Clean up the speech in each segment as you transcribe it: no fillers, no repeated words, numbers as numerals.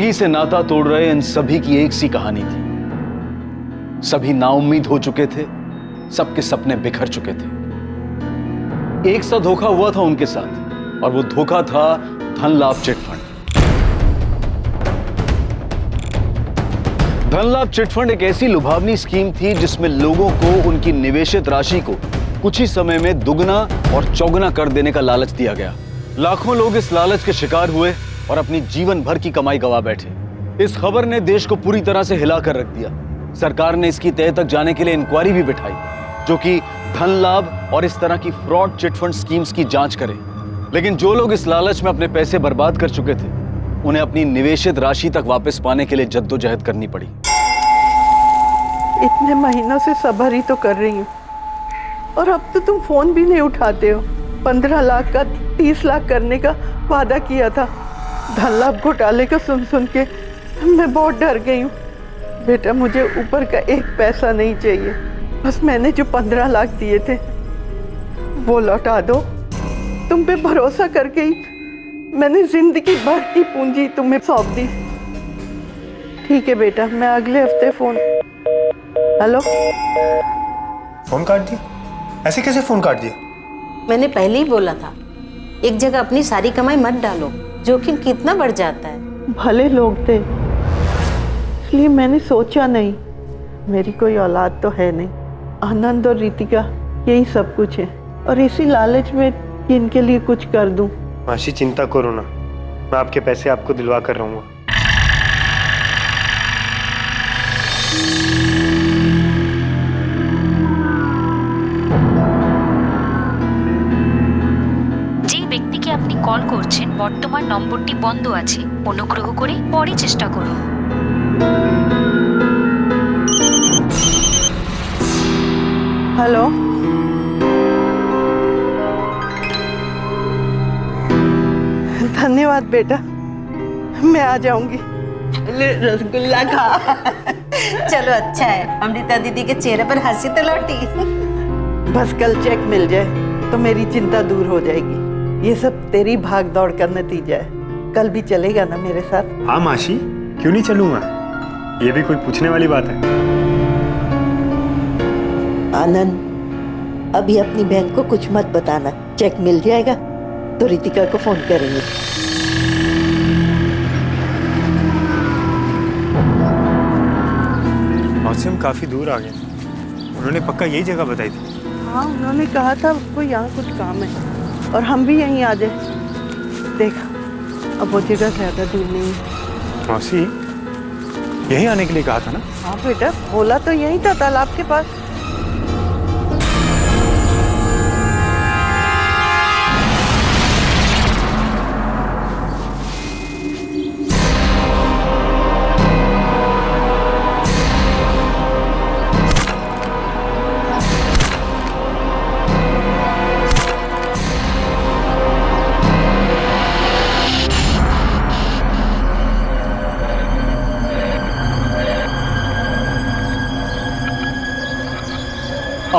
जिंदगी से नाता तोड़ रहे इन सभी की एक सी कहानी थी। सभी नाउम्मीद हो चुके थे, सबके सपने बिखर चुके थे। एक सा धोखा हुआ था उनके साथ और वो धोखा था धन लाभ चिटफंड। धन लाभ चिटफंड एक ऐसी लुभावनी स्कीम थी जिसमें लोगों को उनकी निवेशित राशि को कुछ ही समय में दुगना और चौगुना कर देने का लालच दिया गया। लाखों लोग इस लालच के शिकार हुए और अपनी जीवन भर की कमाई गंवा बैठे। इस खबर ने देश को पूरी तरह से हिला कर रख दिया। सरकार ने इसकी तह तक जाने के लिए इंक्वायरी भी बिठाई जो कि धन लाभ और इस तरह की फ्रॉड चिटफंड स्कीम्स की जांच करे। लेकिन जो लोग इस लालच में अपने पैसे बर्बाद कर चुके थे, उन्हें अपनी निवेशित राशि तक वापस पाने के लिए जद्दोजहद करनी पड़ी। इतने महीनों से सब्र ही तो कर रही हूँ और अब तो तुम फोन भी नहीं उठाते हो। 15 लाख का 30 लाख करने का वादा किया था। धन लाभ घोटाले को सुन सुन के मैं बहुत डर गई हूँ। बेटा, मुझे ऊपर का एक पैसा नहीं चाहिए, बस मैंने जो 15 लाख दिए थे वो लौटा दो। तुम पे भरोसा करके ही मैंने जिंदगी भर की पूंजी तुम्हें सौंप दी। ठीक है बेटा, मैं अगले हफ्ते फोन। हेलो, फोन काट दिया? ऐसे कैसे फोन काट दिया? मैंने पहले ही बोला था, एक जगह अपनी सारी कमाई मत डालो, जोखिम कितना बढ़ जाता है। भले लोग थे इसलिए मैंने सोचा नहीं। मेरी कोई औलाद तो है नहीं। आनंद और रितिका यही सब कुछ है और इसी लालच में कि इनके लिए कुछ कर दूं। मासी, चिंता करो ना, मैं आपके पैसे आपको दिलवा कर रहूंगा। যে ব্যক্তিকে আপনি কল করছেন বর্তমান নম্বরটি বন্ধ আছে, অনুগ্রহ করে পরে চেষ্টা করুন। हेलो, धन्यवाद बेटा, मैं आ जाऊंगी। रसगुल्ला खा। चलो अच्छा है, अमृता दीदी के चेहरे पर हंसी तो लौटी। बस कल चेक मिल जाए तो मेरी चिंता दूर हो जाएगी। ये सब तेरी भाग दौड़ का नतीजा है। कल भी चलेगा ना मेरे साथ? हाँ मासी, क्यों नहीं चलूंगा, ये भी कोई पूछने वाली बात है। आनंद, अभी अपनी बहन को कुछ मत बताना। चेक मिल जाएगा तो रितिका को फोन करेंगे। मौसम काफी दूर आ गए, उन्होंने पक्का यही जगह बताई थी। हाँ, उन्होंने कहा था उसको यहाँ कुछ काम है और हम भी यहीं आ जाए। देखा, अब वो जगह ज्यादा दूर नहीं है। मौसी, यहीं आने के लिए कहा था ना? हाँ बेटा, बोला तो यहीं था, तालाब के पास।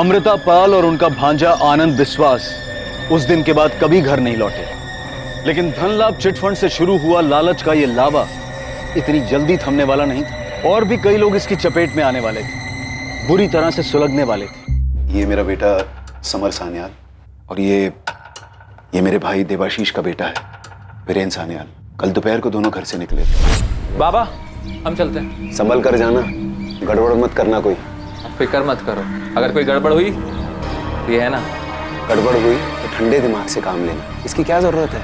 अमृता पाल और उनका भांजा आनंद विश्वास उस दिन के बाद कभी घर नहीं लौटे। लेकिन धन लाभ चिटफंड से शुरू हुआ लालच का ये लावा इतनी जल्दी थमने वाला नहीं था। और भी कई लोग इसकी चपेट में आने वाले थे, बुरी तरह से सुलगने वाले थे। ये मेरा बेटा समर सान्याल और ये मेरे भाई देवाशीष का बेटा है वीरेन सान्याल। कल दोपहर को दोनों घर से निकले थे। बाबा, हम चलते हैं। संभल कर जाना, गड़बड़ मत करना कोई। फिक्र मत करो, अगर कोई गड़बड़ हुई तो ये है ना, गड़बड़ हुई तो ठंडे दिमाग से काम लेना, इसकी क्या जरूरत है?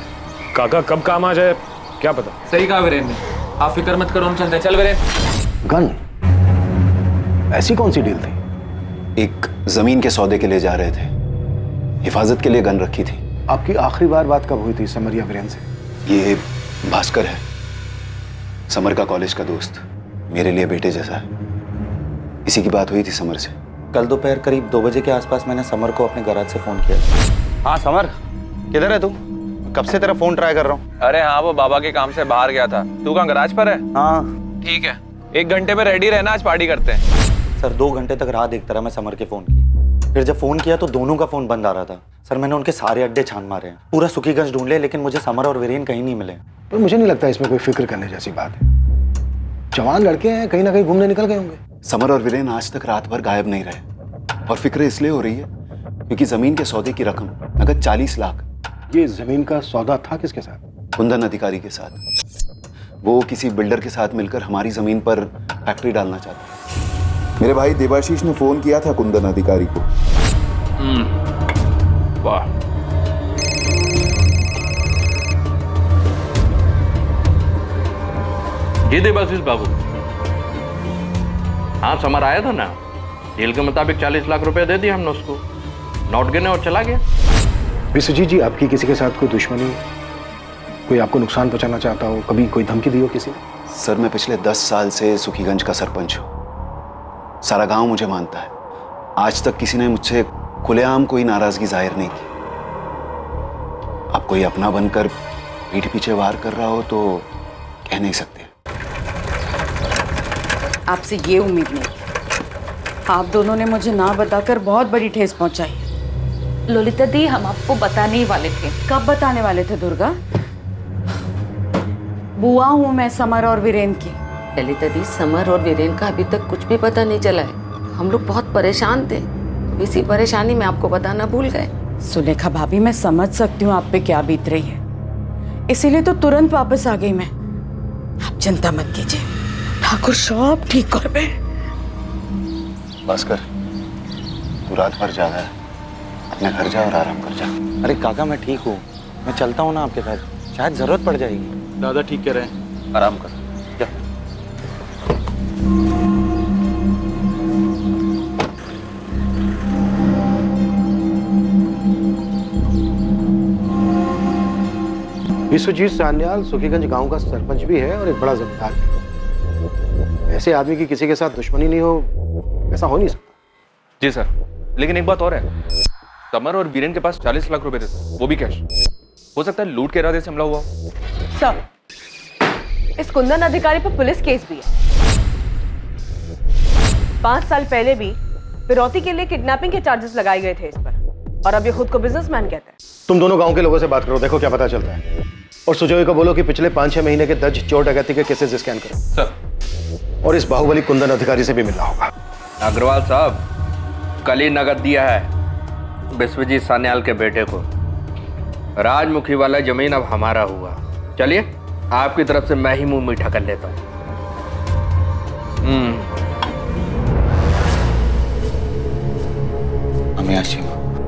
काका कब काम आ जाए क्या पता। सही कहा वीरेन ने, आप फिक्र मत करो, हम चलते हैं। चल वीरेन। गन? ऐसी कौन सी डील थी? एक जमीन के सौदे के लिए जा रहे थे, हिफाजत के लिए गन रखी थी। आपकी आखिरी बार बात कब हुई थी समर या वीरेन से? ये भास्कर है, समर का कॉलेज का दोस्त, मेरे लिए बेटे जैसा है। इसी की बात हुई थी समर से। कल दोपहर करीब 2 बजे के आसपास मैंने समर को अपने गैराज से फोन किया। हाँ समर, किधर है तू? कब से तेरा फोन ट्राई कर रहा हूँ। अरे हाँ, वो बाबा के काम से बाहर गया था। तू कहाँ, गराज पर है? हाँ ठीक है, 1 घंटे में रेडी रहना, आज पार्टी करते हैं। सर 2 घंटे तक राह देखता रहा मैं समर के फोन की। फिर जब फोन किया तो दोनों का फोन बंद आ रहा था। सर मैंने उनके सारे अड्डे छान मारे हैं, पूरा सुखीगंज ढूंढ ले, लेकिन मुझे समर और वीरेन कहीं नहीं मिले। पर मुझे नहीं लगता इसमें कोई फिक्र करने जैसी बात है। जवान लड़के हैं, कहीं ना कहीं घूमने निकल गए होंगे। समर और वीरेन आज तक रात भर गायब नहीं रहे और फिक्र इसलिए हो रही है क्योंकि जमीन के सौदे की रकम नगद 40 लाख। ये जमीन का सौदा था किसके साथ? कुंदन अधिकारी के साथ। वो किसी बिल्डर के साथ मिलकर हमारी जमीन पर फैक्ट्री डालना चाहते हैं। मेरे भाई देवाशीष ने फोन किया था कुंदन अधिकारी को। वाह, जी देवाशीष बाबू, हाँ समर आया था ना, डील के मुताबिक 40 लाख रुपए दे दिए हमने उसको, नोट गिने और चला गया। विश्वजीत जी, आपकी किसी के साथ कोई दुश्मनी, कोई आपको नुकसान पहुंचाना चाहता हो, कभी कोई धमकी दी हो किसी ने? सर, मैं पिछले 10 साल से सुखीगंज का सरपंच हूँ। सारा गांव मुझे मानता है। आज तक किसी ने मुझसे खुलेआम कोई नाराजगी जाहिर नहीं की। अब कोई अपना बनकर पीठ पीछे वार कर रहा हो तो कह नहीं सकते। आपसे ये उम्मीद नहीं। आप दोनों ने मुझे ना बताकर बहुत बड़ी ठेस पहुंचाई है। ललिता दी, हम आपको बताने ही वाले थे। कब बताने वाले थे दुर्गा? बुआ हूं मैं समर और वीरेन की। ललिता दी, समर और वीरेन का अभी तक कुछ भी पता नहीं चला है। हम लोग बहुत परेशान थे, इसी परेशानी में आपको बताना भूल गए। सुलेखा भाभी, मैं समझ सकती हूँ आप पे क्या बीत रही है, इसीलिए तो तुरंत वापस आ गई मैं। आप चिंता मत कीजिए, ठाकुर सब ठीक कर पे। भास्कर, तू रात भर जागा है, अपने घर जा और आराम कर जा। अरे काका, मैं ठीक हूँ, मैं चलता हूँ ना आपके घर, शायद जरूरत पड़ जाएगी। दादा ठीक कह रहे हैं, आराम कर जा। विश्वजीत सान्याल सुखीगंज गांव का सरपंच भी है और एक बड़ा जमींदार भी। ऐसे आदमी की किसी के साथ दुश्मनी नहीं हो, ऐसा हो नहीं सकता। जी सर, लेकिन एक बात और है, समर और वीरेन के पास 40 लाख रुपए थे, वो भी कैश। हो सकता है लूट के इरादे से हमला हुआ। सर, इस कुंदन अधिकारी पर पुलिस केस भी है। 5 साल पहले भी फिरौती के लिए किडनैपिंग के चार्जेस लगाए गए थे इस पर, और अब ये खुद को बिजनेसमैन कहता है। तुम दोनों गांव के लोगों से बात करो, देखो क्या पता चलता है। और सुजोय को बोलो कि पिछले 5-6 महीने के दर्ज चोर डकैती के केसेस स्कैन करो सर। और इस बाहुबली कुंदन अधिकारी से भी मिलना होगा। अग्रवाल साहब, कल ही नगद दिया है विश्वजीत सान्याल के बेटे को। राजमुखी वाला जमीन अब हमारा हुआ। चलिए, आपकी तरफ से मैं ही मुंह मीठा कर लेता हूँ।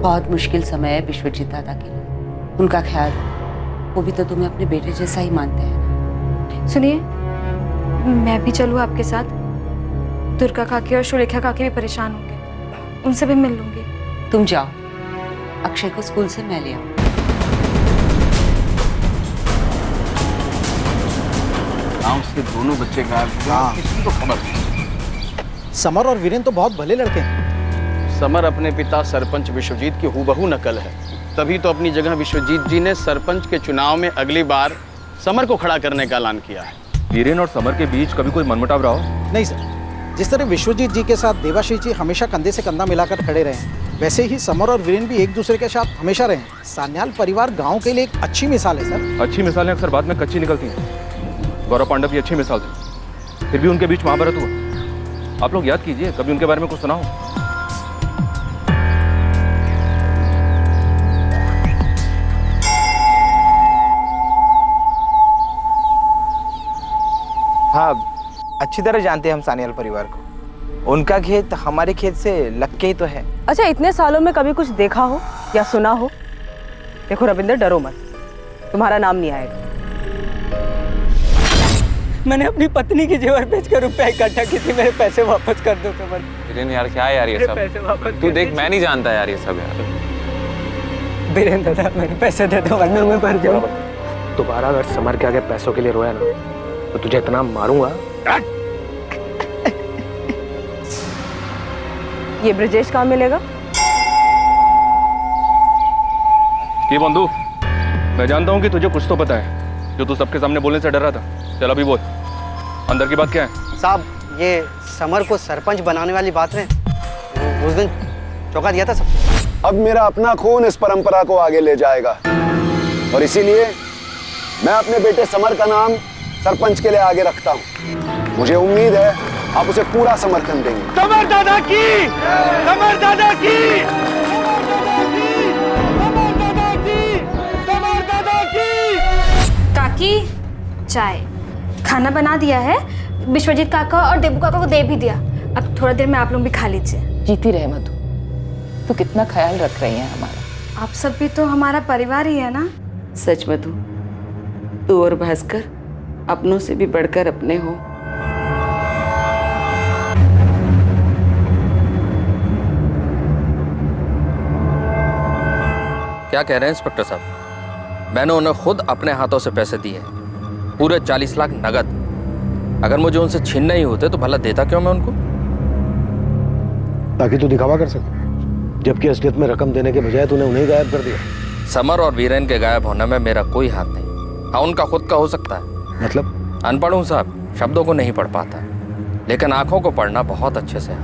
बहुत मुश्किल समय है विश्वजीत दादा के लिए, उनका ख्याल, वो भी तो तुम्हें अपने बेटे जैसा ही मानते हैं। सुनिए, मैं भी चलूँ आपके साथ? दुर्गा काकी और सुलेखा काकी भी परेशान होंगे, उनसे भी मिल लूंगी। तुम जाओ, अक्षय को स्कूल से मैं ले आऊँ। गांव से दोनों बच्चे गायब हो गए, किसी को खबर नहीं। समर और वीरेन तो बहुत भले लड़के हैं। समर अपने पिता सरपंच विश्वजीत की हूबहू नकल है, तभी तो अपनी जगह विश्वजीत जी ने सरपंच के चुनाव में अगली बार समर को खड़ा करने का ऐलान किया है। वीरेन और समर के बीच कभी कोई मनमुटाव रहा हो? नहीं सर, जिस तरह विश्वजीत जी के साथ देवाशीष जी हमेशा कंधे से कंधा मिलाकर खड़े रहे, वैसे ही समर और वीरेन भी एक दूसरे के साथ हमेशा रहे। सान्याल परिवार गांव के लिए एक अच्छी मिसाल है सर। अच्छी मिसालें अक्सर बाद में कच्ची निकलती हैं। गौरव पांडव की अच्छी मिसाल थी, फिर भी उनके बीच महाभारत हुआ। आप लोग याद कीजिए, कभी उनके बारे में कुछ सुना हो? हाँ, अच्छी तरह जानते हैं हम सान्याल परिवार को। उनका खेत हमारे खेत से लग के ही तो है। अच्छा, इतने सालों में कभी कुछ देखा हो या सुना हो? देखो रविंदर, डरो मत, तुम्हारा नाम नहीं आएगा। मैंने अपनी पत्नी की जेवर बेचकर रुपए इकट्ठा की थी, मेरे पैसे वापस कर दो समर। वीरेन यार, क्या है यार ये सब? तू देख, मैं नहीं जानता यार ये सब यार। वीरेन दादा, मेरे पैसे दे दो वरना मैं मर जाऊँ। दोबारा अगर समर के आगे पैसों के लिए रोया ना, तो तुझे इतना मारूंगा। ये ब्रजेश कहाँ मिलेगा? ये बंधु, मैं जानता हूँ कि तुझे कुछ तो पता है, जो तू सबके सामने बोलने से डर रहा था। चल अभी बोल, अंदर की बात क्या है? साहब, ये समर को सरपंच बनाने वाली बात में उस दिन चौंका दिया था सब। अब मेरा अपना खून इस परंपरा को आगे ले जाएगा और इसीलिए मैं अपने बेटे समर का नाम सरपंच के लिए आगे रखता हूँ। मुझे उम्मीद है आप उसे पूरा समर्थन देंगे। समर दादा की, समर दादा की, समर दादा की। काकी, चाय खाना बना दिया है, विश्वजीत काका और देबू काका को दे भी दिया। अब थोड़ा देर में आप लोग भी खा लीजिए। जीती रहे मधु, तू कितना ख्याल रख रही है हमारा। आप सब भी तो हमारा परिवार ही है ना। सच मधु, तू और भास्कर अपनों से भी बढ़कर अपने हो। क्या कह रहे हैं इंस्पेक्टर साहब? मैंने उन्हें खुद अपने हाथों से पैसे दिए, पूरे 40 लाख नगद। अगर मुझे उनसे छीनना ही होते तो भला देता क्यों मैं उनको? ताकि तू दिखावा कर सके, जबकि असलियत में रकम देने के बजाय तूने उन्हें गायब कर दिया। समर और वीरेन के गायब होने में मेरा कोई हाथ नहीं। हाँ, उनका खुद का हो सकता है। मतलब? अनपढ़ हूँ साहब, शब्दों को नहीं पढ़ पाता, लेकिन आंखों को पढ़ना बहुत अच्छे से है।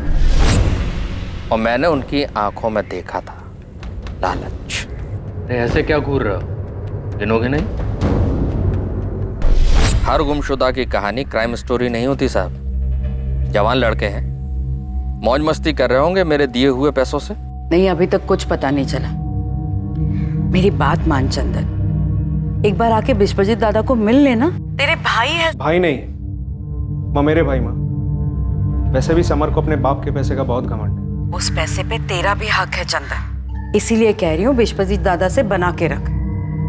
और मैंने उनकी आंखों में देखा था लालच। ऐसे क्या घूर रहे हो? गिनोगे नहीं? हर गुमशुदा की कहानी क्राइम स्टोरी नहीं होती साहब। जवान लड़के हैं, मौज मस्ती कर रहे होंगे मेरे दिए हुए पैसों से। नहीं, अभी तक कुछ पता नहीं चला। मेरी बात मान चंदन, एक बार आके विश्वजीत दादा को मिल लेना। तेरे भाई है। भाई नहीं माँ, मेरे भाई माँ। वैसे भी समर को अपने बाप के पैसे का बहुत घमंड है। उस पैसे पे तेरा भी हक है चंदन, इसीलिए कह रही हूँ विश्वजीत दादा से बना के रख।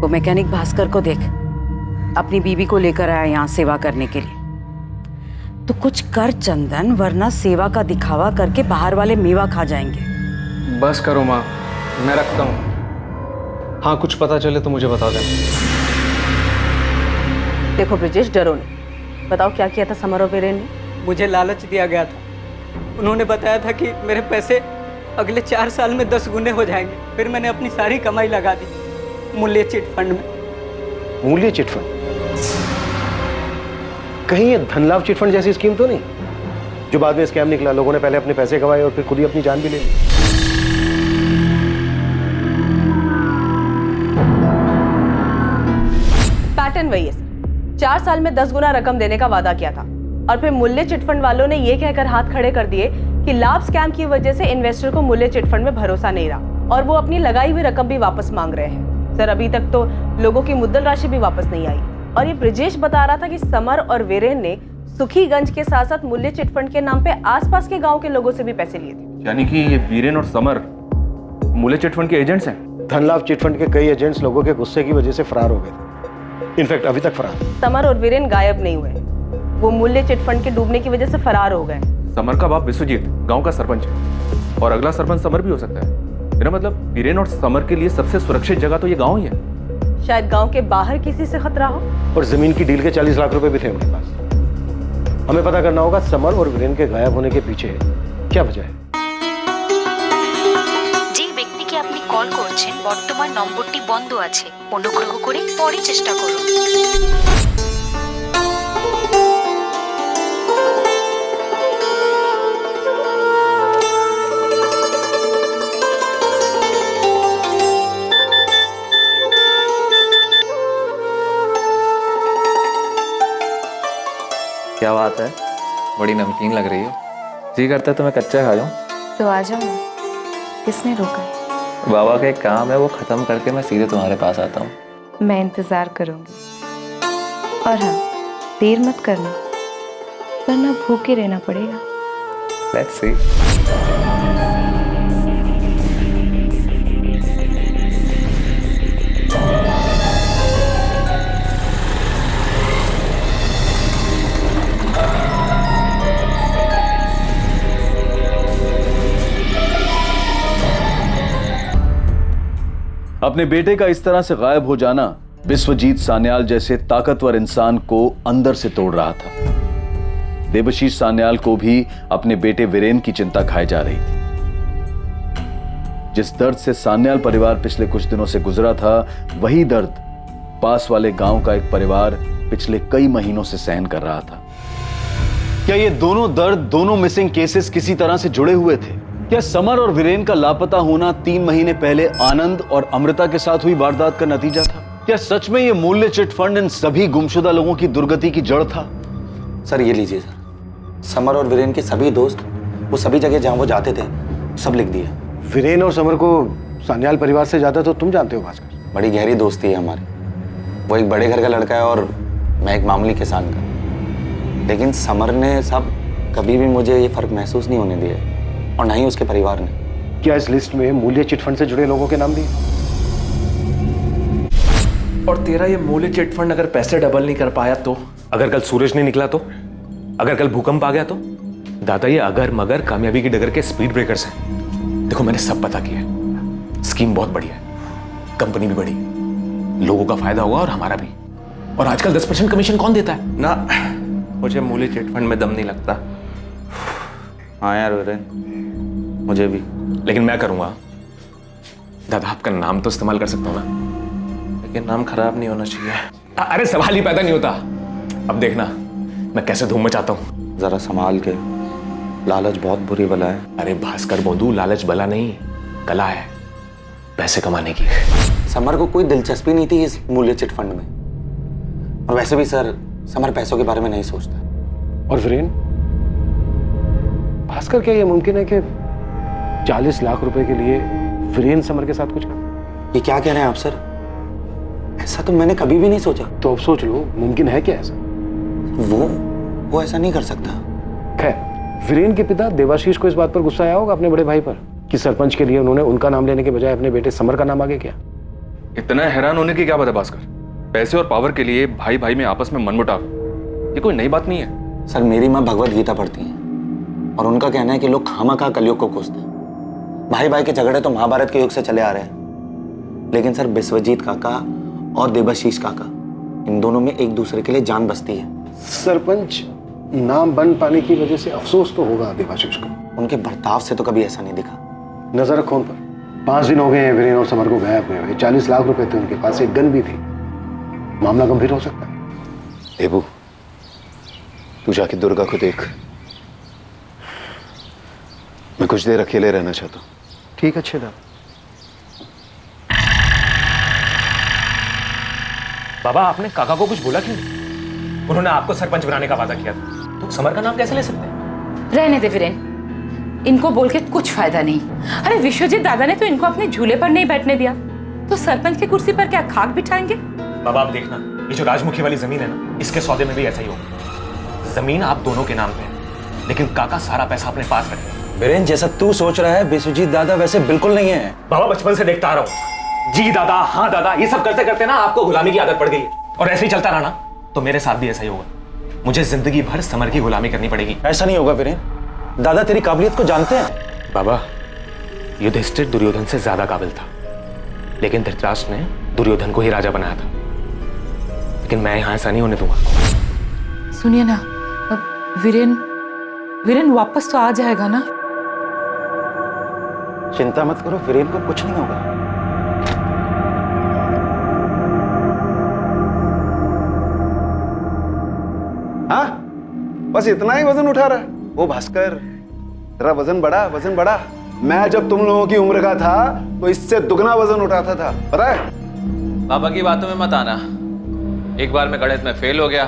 वो मैकेनिक भास्कर को देख, अपनी बीवी को लेकर आया यहाँ सेवा करने के लिए। तो कुछ कर चंदन, वरना सेवा का दिखावा करके बाहर वाले मेवा खा जाएंगे। बस करो माँ, मैं रखता हूँ। हाँ, कुछ पता चले तो मुझे बता देना। देखो ब्रिजेश, डरो नहीं। बताओ क्या किया था समर और वीरेन ने? मुझे लालच दिया गया था। उन्होंने बताया था कि मेरे पैसे अगले 4 साल में 10 गुने हो जाएंगे। फिर मैंने अपनी सारी कमाई लगा दी मूल्य चिट फंड में। मूल्य चिट फंड? कहीं ये धनलाभ चिट फंड जैसी स्कीम तो नहीं, जो बाद में स्कैम निकला? लोगों ने पहले अपने पैसे गंवाए और फिर खुद ही अपनी जान भी ले ली। पैटर्न वही है सर। 4 साल में 10 गुना रकम देने का वादा किया था और फिर मूल्य चिटफंड वालों ने ये कहकर हाथ खड़े कर दिए कि लाभ स्कैम की वजह से इन्वेस्टर को मूल्य चिटफंड में भरोसा नहीं रहा और वो अपनी लगाई हुई रकम भी वापस मांग रहे हैं। सर, अभी तक तो लोगों की मुद्दल राशि भी वापस नहीं आई। और ये ब्रिजेश बता रहा था कि समर और वीरेन ने सुखीगंज के साथ साथ मूल्य चिटफंड के नाम पे आसपास के गांव के लोगों से भी पैसे लिए थे। यानी कि ये वीरेन और समर मूल्य चिटफंड के एजेंट्स हैं? धनलाभ चिटफंड के कई एजेंट्स लोगों के गुस्से की वजह से फरार हो गए। इनफैक्ट अभी तक फरार। समर और वीरेन गायब नहीं हुए, वो मूल्य चिटफंड के डूबने की वजह से फरार हो गए। समर का बाप विश्वजीत गांव का सरपंच है और अगला सरपंच समर भी हो सकता है। मेरा मतलब वीरेन और समर के लिए सबसे सुरक्षित जगह तो ये गांव ही है। शायद गांव के बाहर किसी से खतरा हो। और जमीन की डील के 40 लाख रुपए भी थे उनके पास। हमें पता करना होगा समर और वीरेन के गायब होने के पीछे क्या वजह है। যে ব্যক্তিকে আপনি কল করছেন বর্তমান নম্বরটি বন্ধ আছে, অনুগ্রহ করে পরে চেষ্টা করুন। क्या बात है, बड़ी नमकीन लग रही हो। जी करता है तो मैं कच्चा खा जाऊं। तो आ जाओ ना, किसने रोका? बाबा का एक काम है, वो खत्म करके मैं सीधे तुम्हारे पास आता हूँ। मैं इंतजार करूंगी। और हाँ, देर मत करना वरना भूखे रहना पड़ेगा। Let's see. अपने बेटे का इस तरह से गायब हो जाना विश्वजीत सान्याल जैसे ताकतवर इंसान को अंदर से तोड़ रहा था। देवशीष सान्याल को भी अपने बेटे वीरेन की चिंता खाई जा रही थी। जिस दर्द से सान्याल परिवार पिछले कुछ दिनों से गुजरा था, वही दर्द पास वाले गांव का एक परिवार पिछले कई महीनों से सहन कर रहा था। क्या ये दोनों दर्द, दोनों मिसिंग केसेस किसी तरह से जुड़े हुए थे? क्या समर और वीरेन का लापता होना 3 महीने पहले आनंद और अमृता के साथ हुई वारदात का नतीजा था? क्या सच में ये मूल्य चिट फंड इन सभी गुमशुदा लोगों की दुर्गति की जड़ था? सर ये लीजिए सर, समर और वीरेन के सभी दोस्त, वो सभी जगह जहाँ वो जाते थे, सब लिख दिए। वीरेन और समर को सान्याल परिवार से ज्यादा तो तुम जानते हो भास्कर। बड़ी गहरी दोस्ती है हमारी। वो एक बड़े घर का लड़का है और मैं एक मामूली किसान का। लेकिन समर ने सब कभी भी मुझे ये फर्क महसूस नहीं होने दिया, और ना ही उसके परिवार ने। क्या इस लिस्ट में मूल्य चिटफंड से जुड़े लोगों के नाम दिए? और तेरा ये मूल्य चिटफंड अगर पैसे डबल नहीं कर पाया तो? अगर कल सूरज नहीं निकला तो? अगर कल भूकंप आ गया तो? दादा, ये अगर मगर कामयाबी की डगर के स्पीड ब्रेकर्स हैं। देखो, मैंने सब पता किया है। स्कीम बहुत बढ़िया है, कंपनी भी बड़ी, लोगों का फायदा होगा और हमारा भी। और आजकल 10% कमीशन कौन देता है? ना, मुझे मूल्य चिटफंड में दम नहीं लगता। हाँ यार वीरेन, मुझे भी। लेकिन मैं करूंगा। दादा, आपका नाम तो इस्तेमाल कर सकता हूं ना? लेकिन नाम खराब नहीं होना चाहिए। अरे सवाल ही पैदा नहीं होता। अब देखना मैं कैसे धूम मचाता हूं। जरा संभाल के, लालच बहुत बुरी बला है। अरे भास्कर बोंदू, लालच बला नहीं, कला है पैसे कमाने की। समर को कोई दिलचस्पी नहीं थी इस मूल्य चिटफंड में, और वैसे भी सर समर पैसों के बारे में नहीं सोचता। और वीरेन, भास्कर, क्या ये मुमकिन है कि 40 लाख रुपए के लिए वीरेन समर के साथ कुछ कर? ये क्या कह रहे हैं आप सर? ऐसा तो मैंने कभी भी नहीं सोचा। तो अब सोच लो, मुमकिन है क्या ऐसा? वो ऐसा नहीं कर सकता। खैर, वीरेन के पिता देवाशीष को इस बात पर गुस्सा आया होगा अपने बड़े भाई पर कि सरपंच के लिए उन्होंने उनका नाम लेने के बजाय अपने बेटे समर का नाम आगे किया। इतना हैरान होने की क्या बात है भास्कर? पैसे और पावर के लिए भाई भाई में आपस में मनमुटाव, ये कोई नई बात नहीं है। सर, मेरी माँ भगवत गीता पढ़ती हैं और उनका कहना है कि लोग खामखा कलयुग को कोसते हैं। भाई भाई के झगड़े तो महाभारत के युग से चले आ रहे हैं, लेकिन सर विश्वजीत काका और देवाशीष काका, इन दोनों में एक दूसरे के लिए जान बसती है। सरपंच नाम बन पाने की वजह से अफसोस तो होगा देवाशीष को। उनके बर्ताव से तो कभी ऐसा नहीं दिखा। नजर रखो उन पर। 5 दिन हो गए हैं वीरेन और समर को गायब हुए। 40 लाख रुपए थे उनके पास, एक गन भी थी। मामला गंभीर हो सकता है। देबू, तू जाके दुर्गा को देख। मैं कुछ देर अकेले रहना चाहता हूँ। ठीक, अच्छे दादा। बाबा, आपने काका को कुछ बोला क्यों? उन्होंने आपको सरपंच बनाने का वादा किया था, तो समर का नाम कैसे ले सकते हैं? रहने दे वीरेन, इनको बोल के कुछ फायदा नहीं। अरे विश्वजीत दादा ने तो इनको अपने झूले पर नहीं बैठने दिया, तो सरपंच की कुर्सी पर क्या खाक बिठाएंगे? बाबा, आप देखना, ये जो राजमुखी वाली जमीन है ना, इसके सौदे में भी ऐसा ही होगा। जमीन आप दोनों के नाम पे है, लेकिन काका सारा पैसा अपने पास रखे। वीरेन, जैसा तू सोच रहा है विश्वजीत दादा वैसे बिल्कुल नहीं है। बाबा, बचपन से देखता आ रहा हूँ, जी दादा, हाँ दादा, ये सब करते करते ना आपको गुलामी की आदत पड़ गई है। और ऐसे ही चलता रहा ना तो मेरे साथ भी ऐसा ही होगा। मुझे जिंदगी भर समर की गुलामी करनी पड़ेगी। ऐसा नहीं होगा वीरेन, दादा तेरी काबिलियत को जानते हैं। बाबा, युधिष्ठिर दुर्योधन से ज्यादा काबिल था, लेकिन धृतराष्ट्र ने दुर्योधन को ही राजा बनाया था। लेकिन मैं यहां ऐसा नहीं होने दूंगा। सुनिए ना, वीरेन वापस तो आ जाएगा ना? चिंता मत करो, वीरेन को कुछ नहीं होगा। हाँ, बस इतना ही वजन उठा रहा है वो भास्कर। तेरा वजन बढ़ा। मैं जब तुम लोगों की उम्र का था तो इससे दुगना वजन उठाता था, पता है? बाबा की बातों में मत आना। एक बार मैं गणित में फेल हो गया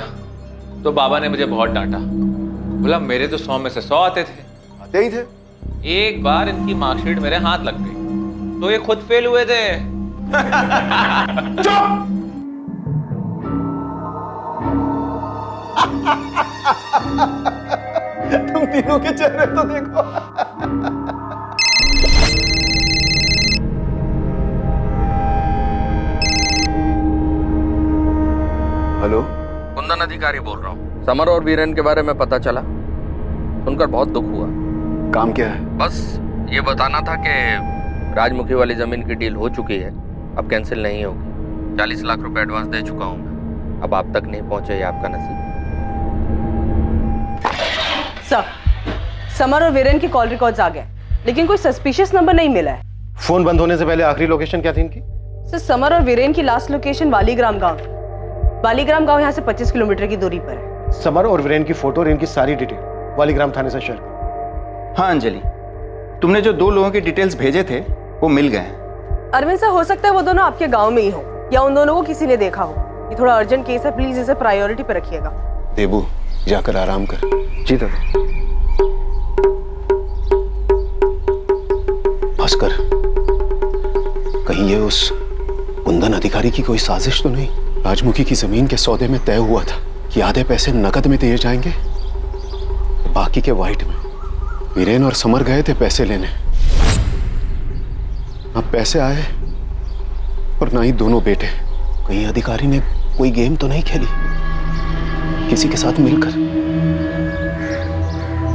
तो बाबा ने मुझे बहुत डांटा। बोला मेरे तो 100 में से 100 आते ही थे। एक बार इनकी मार्कशीट मेरे हाथ लग गई तो ये खुद फेल हुए थे। तुम तीनों के चेहरे तो देखो। हेलो, कुंदन अधिकारी बोल रहा हूँ। समर और वीरेन के बारे में पता चला, सुनकर बहुत दुख हुआ। काम क्या है? बस ये बताना था कि राजमुखी वाली जमीन की डील हो चुकी है, अब कैंसिल नहीं होगी। 40 लाख रुपए एडवांस दे चुका हूँ मैं। अब आप तक नहीं पहुंचे, ये आपका नसीब। सर, समर और वीरेन की कॉल रिकॉर्ड्स आ गए, लेकिन कोई सस्पिशियस नंबर नहीं मिला है। फोन बंद होने से पहले आखिरी लोकेशन क्या थी इनकी? सर, समर और वीरेन की लास्ट लोकेशन वालीग्राम गांव। वालीग्राम गांव यहाँ से 25 किलोमीटर की दूरी पर है। समर और वीरेन की फोटो और इनकी सारी डिटेल वालीग्राम थाने से शेयर करो। हाँ अंजलि, तुमने जो 2 लोगों के डिटेल्स भेजे थे वो मिल गए हैं। अरविंद सर, हो सकता है वो दोनों आपके गांव में ही हो या उन दोनों को किसी ने देखा हो। ये थोड़ा अर्जेंट केस है, प्लीज इसे प्रायोरिटी पे रखिएगा। देबू, जाकर आराम कर। जी दादा। भास्कर, कहीं ये उस कुंदन अधिकारी की कोई साजिश तो नहीं? राजमुखी की जमीन के सौदे में तय हुआ था कि आधे पैसे नकद में दिए जाएंगे, बाकी के वाइट में। वीरेन और समर गए थे पैसे लेने, अब पैसे आए और ना ही दोनों बेटे। कहीं अधिकारी ने कोई गेम तो नहीं खेली किसी के साथ मिलकर?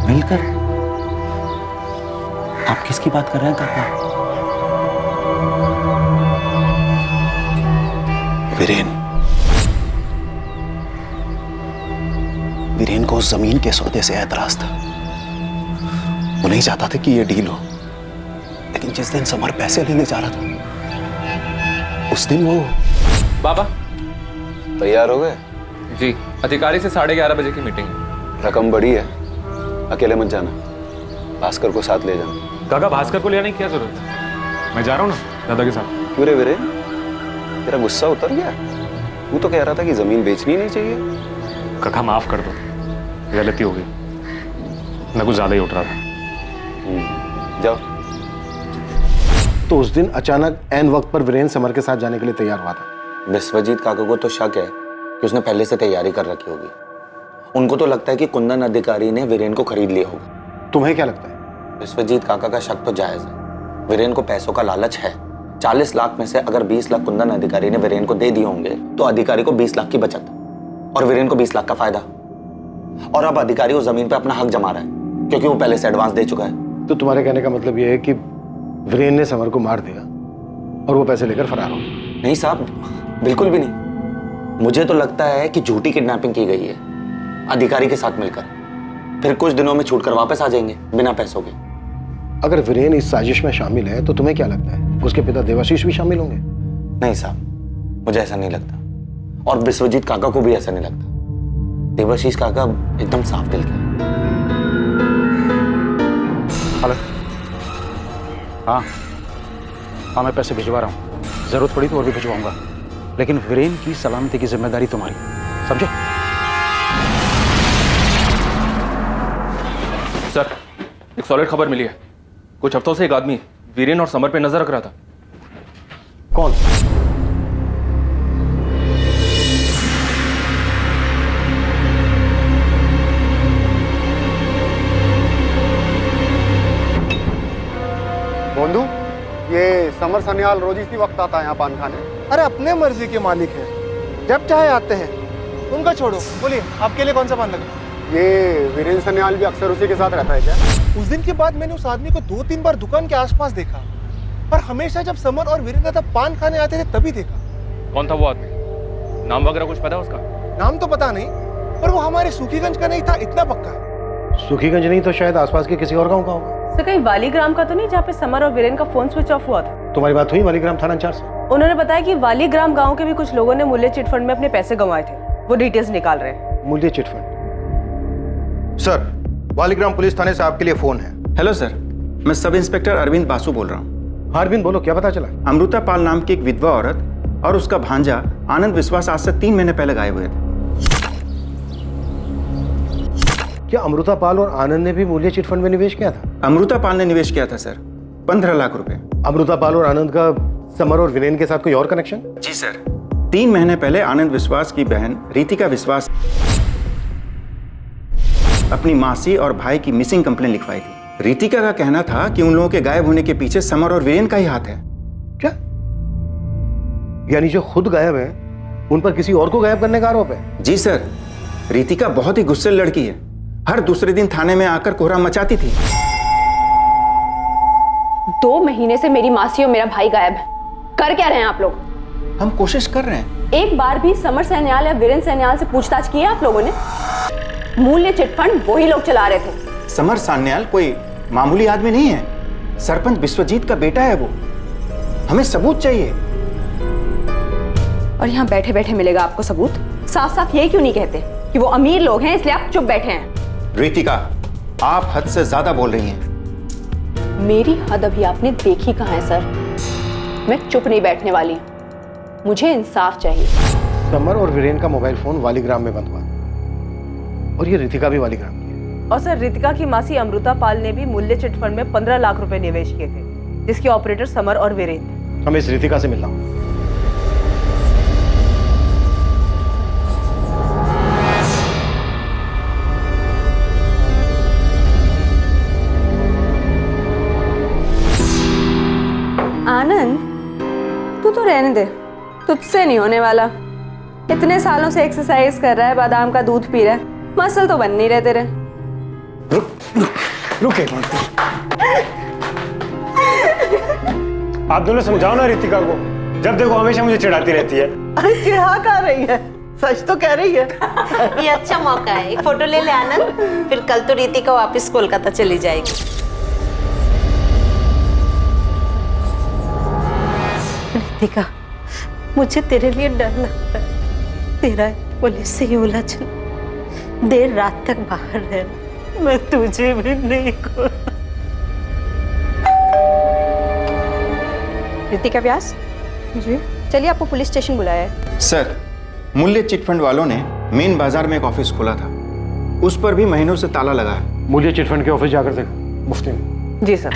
मिलकर? आप किसकी बात कर रहे हैं काका? वीरेन को उस जमीन के सौदे से एतराज था। वो नहीं चाहता था कि ये डील हो, लेकिन जिस दिन समर पैसे लेने जा रहा था उस दिन वो। बाबा तैयार हो गए? जी, अधिकारी से 11:30 बजे की मीटिंग है। रकम बड़ी है, अकेले मत जाना, भास्कर को साथ ले जाना। काका भास्कर को ले आने की क्या जरूरत है? मैं जा रहा हूँ ना दादा के साथ। क्यों रे वीरेन, तेरा गुस्सा उतर गया? तू तो कह रहा था कि जमीन बेचनी नहीं चाहिए। काका माफ कर दो, गलती हो गई, मैं कुछ ज्यादा ही उठ रहा था। जाओ। तो उस दिन अचानक ऐन वक्त पर वीरेन समर के साथ जाने के लिए तैयार हुआ था। विश्वजीत काका को तो शक है कि उसने पहले से तैयारी कर रखी होगी। उनको तो लगता है कि कुंदन अधिकारी ने वीरेन को खरीद लिया होगा। तुम्हें क्या लगता है? विश्वजीत काका का शक तो जायज है। वीरेन को पैसों का लालच है। 40 लाख में से अगर 20 लाख कुंदन अधिकारी ने वीरेन को दे दिए होंगे तो अधिकारी को 20 लाख की बचत और वीरेन को 20 लाख का फायदा। और अब अधिकारी उस जमीन पे अपना हक जमा रहा है क्योंकि वो पहले से एडवांस दे चुका है। तो तुम्हारे कहने का मतलब यह है कि वीरेन ने समर को मार दिया और वो पैसे लेकर फरार हो गया? नहीं साहब, बिल्कुल भी नहीं। मुझे तो लगता है कि झूठी किडनैपिंग की गई है अधिकारी के साथ मिलकर, फिर कुछ दिनों में छूट कर वापस आ जाएंगे बिना पैसों के। अगर वीरेन इस साजिश में शामिल है तो तुम्हें क्या लगता है उसके पिता देवाशीष भी शामिल होंगे? नहीं साहब, मुझे ऐसा नहीं लगता और विश्वजीत काका को भी ऐसा नहीं लगता। देवाशीष काका एकदम साफ दिल के। हेलो। हाँ मैं पैसे भिजवा रहा हूँ, जरूरत पड़ी तो और भी भिजवाऊंगा, लेकिन वीरेन की सलामती की जिम्मेदारी तुम्हारी, समझे? सर, एक सॉलिड खबर मिली है। कुछ हफ्तों से एक आदमी वीरेन और समर पे नजर रख रहा था। कौन? बोंधू, ये समर सन्याल रोज इसी वक्त आता है यहाँ पान खाने। अरे अपने मर्जी के मालिक हैं, जब चाहे आते हैं। उनका छोड़ो, बोलिए आपके लिए कौन सा पान लगा? ये वीरेन सन्याल भी अक्सर उसी के साथ रहता है क्या? उस दिन के बाद मैंने उस आदमी को 2-3 बार दुकान के आसपास देखा, पर हमेशा जब समर और वीरेंद्र पान खाने आते थे तभी देखा। कौन था वो आदमी? नाम वगैरह कुछ पता है उसका? नाम तो पता नहीं, पर वो हमारे सुखीगंज का नहीं था, इतना पक्का है। सुखीगंज नहीं तो शायद आसपास के किसी और गांव का होगा। सर कहीं वालीग्राम का तो नहीं, जहाँ पे समर और वीरेन का फोन स्विच ऑफ हुआ था? तुम्हारी बात हुई वालीग्राम थाना इंचार्ज से? उन्होंने बताया कि वालीग्राम गांव के भी कुछ लोगों ने मूल्य चिटफंड में अपने पैसे गंवाए थे, वो डिटेल्स निकाल रहे हैं। मूल्य चिटफंड? सर, वालीग्राम पुलिस थाने से आपके लिए फोन है। हेलो सर, मैं सब इंस्पेक्टर अरविंद बासु बोल रहा हूँ। हाँ अरविंद बोलो, क्या पता चला? अमृता पाल नाम की एक विधवा औरत और उसका भांजा आनंद विश्वास आज से 3 महीने पहले गायब हुए थे। क्या अमृता पाल और आनंद ने भी मूल्य चिटफंड में निवेश किया था? अमृता पाल ने निवेश किया था सर, 15 लाख रुपए। अमृता पाल और आनंद का समर और वीरेन के साथ कोई और कनेक्शन? जी सर, 3 महीने पहले आनंद विश्वास की बहन रितिका विश्वास अपनी मासी और भाई की मिसिंग कंप्लेन लिखवाई थी। रितिका का कहना था कि उन लोगों के गायब होने के पीछे समर और वीरेन का ही हाथ है। क्या? यानी जो खुद गायब है उन पर किसी और को गायब करने का आरोप है? जी सर, रितिका बहुत ही गुस्सैल लड़की है, हर दूसरे दिन थाने में आकर कोहराम मचाती थी। 2 महीने से मेरी मासी और मेरा भाई गायब है। कर क्या रहे हैं आप लोग? हम कोशिश कर रहे हैं। एक बार भी समर सैन्याल या वीरेन सैन्याल से पूछताछ की है आप लोगों ने? मूल्य चिटफंड वही लोग चला रहे थे। समर सान्याल कोई मामूली आदमी नहीं है, सरपंच विश्वजीत का बेटा है वो। हमें सबूत चाहिए। और यहाँ बैठे बैठे मिलेगा आपको सबूत? साफ साफ ये क्यों नहीं कहते कि वो अमीर लोग हैं इसलिए आप चुप बैठे हैं? रितिका, आप हद से ज्यादा बोल रही हैं। मेरी हद अभी आपने देखी कहाँ है सर? मैं चुप नहीं बैठने वाली, मुझे इंसाफ चाहिए। समर और वीरेन का मोबाइल फोन वालीग्राम में बंद हुआ और ये रितिका भी वालीग्राम की है। और सर रितिका की मासी अमृता पाल ने भी मूल्य चिटफंड में 15 लाख रुपए निवेश किए थे। जिसके ऑपरेटर समर और वीरेंद्र। हमें इस रितिका से मिलना। आनंद, तू तो रहने दे, तुझसे नहीं होने वाला। इतने सालों से एक्सरसाइज कर रहा है, बादाम का दूध पी रहा है, मसल तो बन नहीं रहे तेरे। रुक एक मिनट। आप दोनों समझाओ ना रितिका को, जब देखो हमेशा मुझे चिढ़ाती रहती है। अरे चिढ़ा कर रही है, सच तो कह रही है। ये अच्छा मौका है, एक फोटो ले ले आनंद, फिर कल तो रितिका वापस कोलकाता चली जाएगी। रितिका, मुझे तेरे लिए डर लगता है। तेरा पुलिस से ही उलझना, देर रात तक बाहर रहना, मैं तुझे भी नहीं को। रितिका व्यास जी, चलिए आपको पुलिस स्टेशन बुलाया है। सर, मूल्य चिटफंड वालों ने मेन बाजार में एक ऑफिस खोला था, उस पर भी महीनों से ताला लगा है। मूल्य चिटफंड के ऑफिस जाकर देखो मुफ्ती में। जी सर।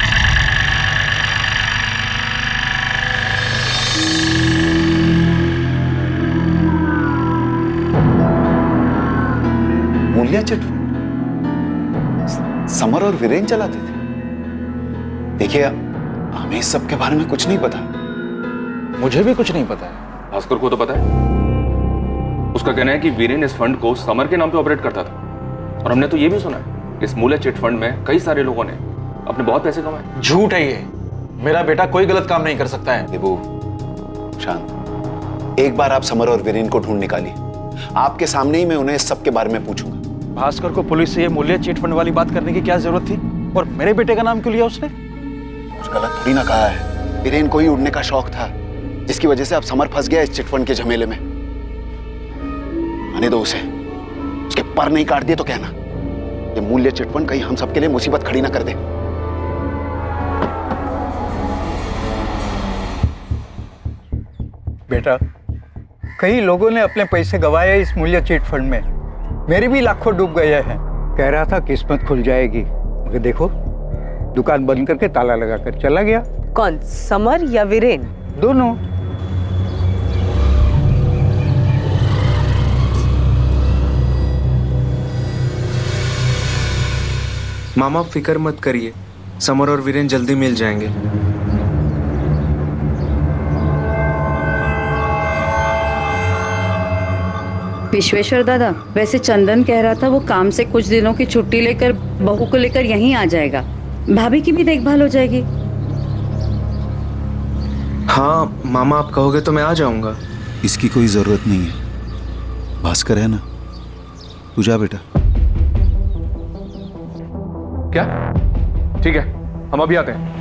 मूल्य चिटफंड समर और वीरेंद्र चलाते थे। देखिए, हमें इस सब के बारे में कुछ नहीं पता। मुझे भी कुछ नहीं पता है। भास्कर को तो पता है। उसका कहना है कि वीरेन इस फंड को समर के नाम पे ऑपरेट करता था, और हमने तो ये भी सुना है इस मूल्य चिट फंड में कई सारे लोगों ने अपने बहुत पैसे कमाए। झूठ है ये। मेरा बेटा कोई गलत काम नहीं कर सकता है। देबू, शांत। एक बार आप समर और वीरेन को ढूंढ निकालिए, आपके सामने ही मैं उन्हें इस सब के बारे में पूछूंगा। भास्कर को पुलिस से ये मूल्य चिट फंड वाली बात करने की क्या जरूरत थी, और मेरे बेटे का नाम क्यों लिया उसने? कुछ गलत थोड़ी ना कहा है। वीरेन को ही उड़ने का शौक था, जिसकी वजह से अब समर फंस गया इस चिटफंड के झमेले में। आने दो उसे, उसके पर नहीं काट दिए तो कहना ये मूल्य चिटफंड कहीं हम सबके लिए मुसीबत खड़ी ना कर दे। बेटा, कई लोगों ने अपने पैसे गंवाए इस मूल्य चिट फंड में। मेरे भी लाखों डूब गए हैं। कह रहा था किस्मत खुल जाएगी, मगर देखो दुकान बंद करके ताला लगाकर चला गया। कौन, समर या वीरेन? दोनों। मामा फिक्र मत करिए, समर और वीरेन जल्दी मिल जाएंगे। विश्वेश्वर दादा, वैसे चंदन कह रहा था वो काम से कुछ दिनों की छुट्टी लेकर बहू को लेकर यहीं आ जाएगा। भाभी की भी देखभाल हो जाएगी। हाँ मामा, आप कहोगे तो मैं आ जाऊंगा। इसकी कोई जरूरत नहीं है, भास्कर है ना। तू जा बेटा। क्या? ठीक है, हम अभी आते हैं।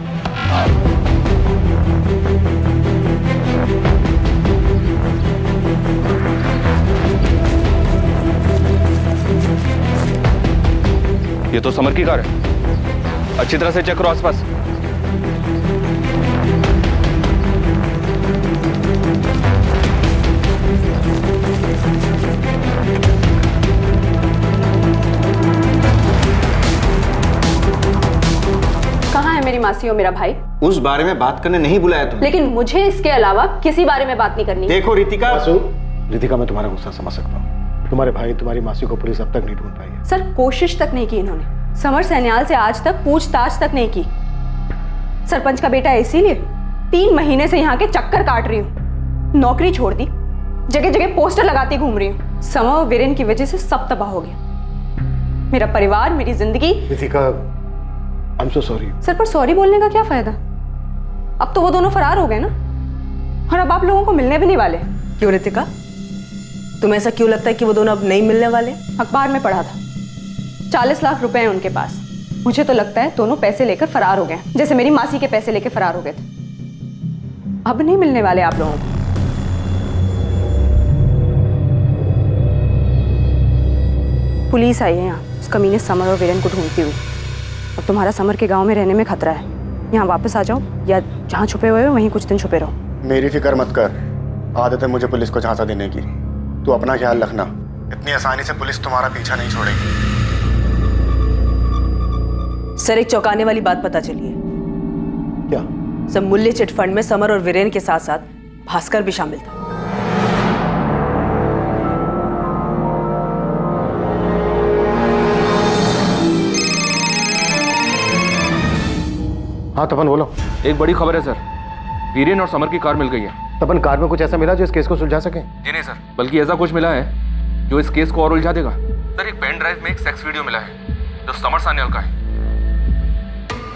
ये तो समर की कार है, अच्छी तरह से चेक करो आसपास। कहाँ है मेरी मासी और मेरा भाई? उस बारे में बात करने नहीं बुलाया तुमने। लेकिन मुझे इसके अलावा किसी बारे में बात नहीं करनी। देखो रितिका, रितिका, मैं तुम्हारा गुस्सा समझ सकता हूँ। तुम्हारे भाई तुम्हारी मासी को पुलिस अब तक नहीं ढूंढ पाई है। सर, कोशिश तक नहीं की इन्होंने। समर सैन्याल से आज तक पूछताछ तक नहीं की। सरपंच का बेटा है, इसीलिए 3 महीने से यहाँ के चक्कर काट रही हूँ। नौकरी छोड़ दी, जगह जगह पोस्टर लगाती घूम रही हूँ। समर और वीरेन की वजह से सब तबाह हो गया, मेरा परिवार, मेरी जिंदगी। Ritika, I'm so sorry। Sir, पर सॉरी बोलने का क्या फायदा? अब तो वो दोनों फरार हो गए ना, और अब आप लोगों को मिलने भी नहीं वाले। क्यों रितिका, तुम्हें ऐसा क्यों लगता है कि वो दोनों अब नहीं मिलने वाले? अखबार में पढ़ा था 40 लाख रुपए हैं उनके पास। मुझे तो लगता है दोनों पैसे लेकर फरार हो गए, जैसे मेरी मासी के पैसे लेकर फरार हो गए थे। अब नहीं मिलने वाले आप लोगों को। पुलिस आई है यहाँ, उस कमीने समर और वीरेन को ढूंढती हुई। अब तुम्हारा समर के गांव में रहने में खतरा है, यहाँ वापस आ जाओ, या जहाँ छुपे हुए हो वहीं कुछ दिन छुपे रहो। मेरी फिक्र मत कर, आदत है मुझे पुलिस को झांसा देने की। तू अपना ख्याल रखना, इतनी आसानी से पुलिस तुम्हारा पीछा नहीं छोड़ेगी। सर, एक चौंकाने वाली बात पता चली है। क्या? सब मूल्य चिटफंड में समर और वीरेन के साथ साथ भास्कर भी शामिल था। हाँ तपन बोलो। एक बड़ी खबर है सर, वीरेन और समर की कार मिल गई है। तपन कार में कुछ ऐसा मिला जो इस केस को सुलझा सके? जी नहीं सर, बल्कि ऐसा कुछ मिला है जो इस केस को और उलझा देगा। सर, एक पेन ड्राइव में एक सेक्स वीडियो मिला है जो समर सान्याल का है।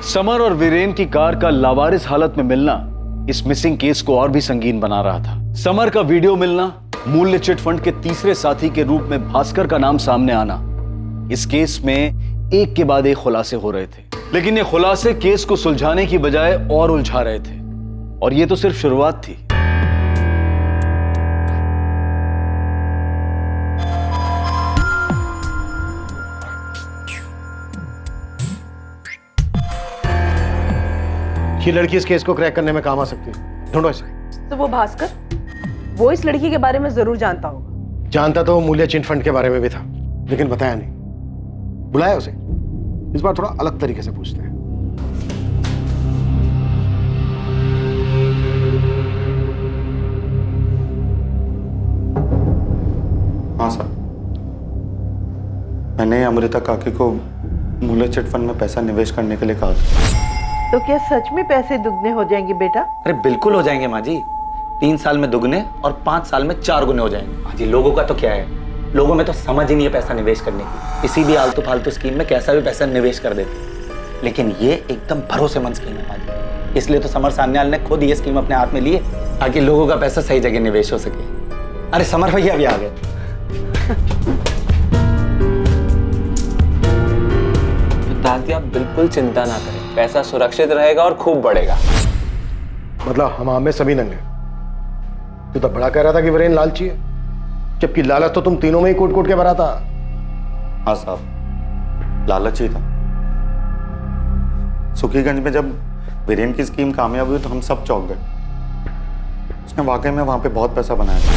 समर और वीरेन की कार का लावारिस हालत में मिलना इस मिसिंग केस को और भी संगीन बना रहा था। समर का वीडियो मिलना, मूल्य चिटफंड के तीसरे साथी के रूप में भास्कर का नाम सामने आना, इस केस में एक के बाद एक खुलासे हो रहे थे। लेकिन ये खुलासे केस को सुलझाने की बजाय और उलझा रहे थे, और ये तो सिर्फ शुरुआत थी। ये लड़की इस केस को क्रैक करने में काम आ सकती है, ढूंढो इसे। तो वो भास्कर, वो इस लड़की के बारे में जरूर जानता होगा। जानता तो वो मूल्य चिट फंड के बारे में भी था, लेकिन बताया नहीं। बुलाया उसे, इस बार थोड़ा अलग तरीके से पूछते हैं। हाँ सर, मैंने अमृता काकी को मूल्य चिट फंड में पैसा निवेश करने के लिए कहा था। तो क्या सच में पैसे दुगने हो जाएंगे बेटा? अरे बिल्कुल हो जाएंगे माँ जी। 3 साल में दुगने और 5 साल में 4 गुने हो जाएंगे। माँ जी, लोगों का तो क्या है, लोगों में तो समझ ही नहीं है पैसा निवेश करने की। किसी भी आलतू फालतू स्कीम में कैसा भी पैसा निवेश कर देते, लेकिन ये एकदम भरोसेमंद स्कीम है माँ जी। इसलिए तो समर सान्याल ने खुद ये स्कीम अपने हाथ में ली है, ताकि लोगों का पैसा सही जगह निवेश हो सके। अरे समर भैया भी आ गए। दादी आप बिल्कुल चिंता ना करें, पैसा सुरक्षित रहेगा और खूब बढ़ेगा। मतलब हम में सभी नंगे। तू तो बड़ा कह रहा था कि वीरेन लालची है, जबकि लालच तो तुम तीनों में ही कूट कूट के भरा था। हाँ साहब, लालच ही था। सुखीगंज में जब वीरेन की स्कीम कामयाब हुई तो हम सब चौंक गए। उसने वाकई में वहां पे बहुत पैसा बनाया था।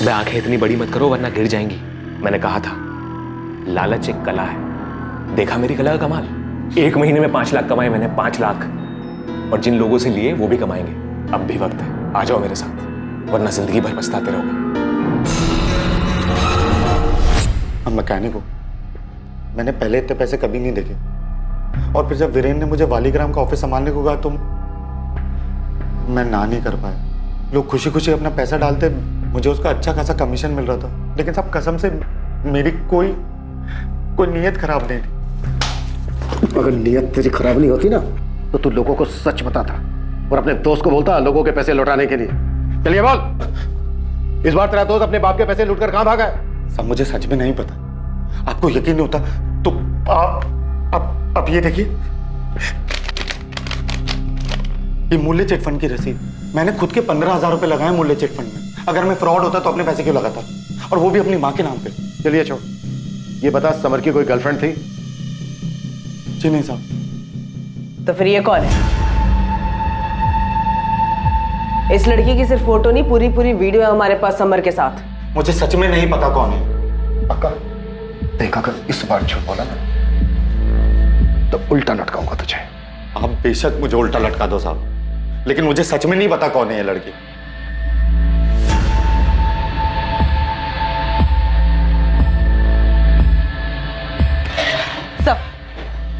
मैं आंखें इतनी बड़ी मत करो वरना गिर जाएंगी। मैंने कहा था लालच एक कला है। देखा मेरी कला का कमाल। 1 महीने में 5 लाख कमाए मैंने, 5 लाख। और जिन लोगों से लिए वो भी कमाएंगे। अब भी वक्त है, आ जाओ मेरे साथ, वरना जिंदगी भर पछताते रहोगे। हम मैकेनिक हो, मैंने पहले इतने पैसे कभी नहीं देखे। और फिर जब वीरेन ने मुझे वालीग्राम का ऑफिस संभालने को कहा तो मैं ना नहीं कर पाया। लोग खुशी खुशी अपना पैसा डालते, मुझे उसका अच्छा खासा कमीशन मिल रहा था। लेकिन सब कसम से मेरी कोई नीयत खराब नहीं थी। अगर नीयत तेरी खराब नहीं होती ना तो तू लोगों को सच बताता और अपने दोस्त को बोलता लोगों के पैसे लौटाने के लिए। चलिए बोल, इस बार तेरा दोस्त अपने बाप के पैसे लूटकर कहां भागा है? सब मुझे सच में नहीं पता। आपको यकीन नहीं होता तो आप ये देखिए, ये मूल्य चिट फंड की रसीद। मैंने खुद के 15,000 रुपए लगाए मूल्य चिट फंड में। अगर मैं फ्रॉड होता तो अपने पैसे क्यों लगाता, और वो भी अपनी माँ के नाम पे। चलिए छोड़, ये बता समर की कोई गर्लफ्रेंड थी? जी नहीं साहब। तो फिर ये कौन है? इस लड़की की सिर्फ फोटो नहीं, पूरी पूरी वीडियो है हमारे पास समर के साथ। मुझे सच में नहीं पता कौन है। पक्का? देखा कर, इस बार झूठ बोला ना तो उल्टा लटकाऊंगा तुझे। आप बेशक मुझे उल्टा लटका दो साहब, लेकिन मुझे सच में नहीं पता कौन है ये लड़की।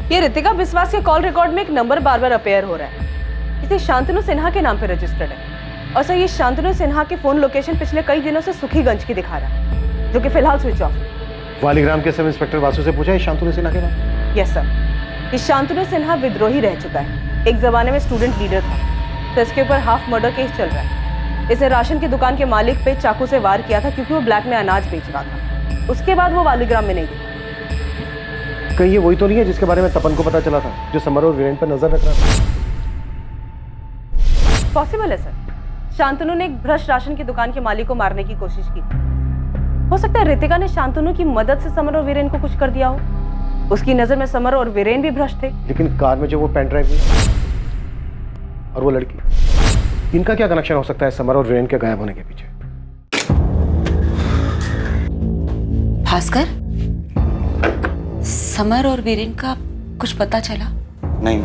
ये रितिका विश्वास के कॉल रिकॉर्ड में एक नंबर बार बार अपेयर हो रहा है। इसे शांतनु सिन्हा के नाम पे रजिस्टर्ड है। और सर, ये शांतनु सिन्हा की फोन लोकेशन पिछले कई दिनों से सुखीगंज की दिखा रहा है, जो कि फिलहाल स्विच ऑफ है। वालीग्राम के सब इंस्पेक्टर वासु से पूछा है शांतनु सिन्हा के नाम? यस सर, ये शांतनु सिन्हा विद्रोही रह चुका है। एक जमाने में स्टूडेंट लीडर था, तो इसके ऊपर हाफ मर्डर केस चल रहा है। इसने राशन की दुकान के मालिक पे चाकू से वार किया था क्योंकि वो ब्लैक में अनाज बेच रहा था। उसके बाद वो वालीग्राम में नहीं दिखा। कहीं ये वही तो नहीं है जिसके बारे में तपन को पता चला था, जो समर और वीरेन पर नजर रख रहा था? पॉसिबल है सर। शांतनु ने एक भ्रष्ट राशन की दुकान के मालिक को मारने की कोशिश की थी। हो सकता है रितिका ने शांतनु की मदद से समर और वीरेन को कुछ कर दिया हो। उसकी नजर में समर और वीरेन भी भ्रष्ट थे। लेकिन कार में जो वो पेन ड्राइव और वो लड़की, इनका क्या कनेक्शन हो सकता है समर और वीरेन के गायब होने के पीछे? भास्कर, समर और वीरेन का कुछ पता चला? नहीं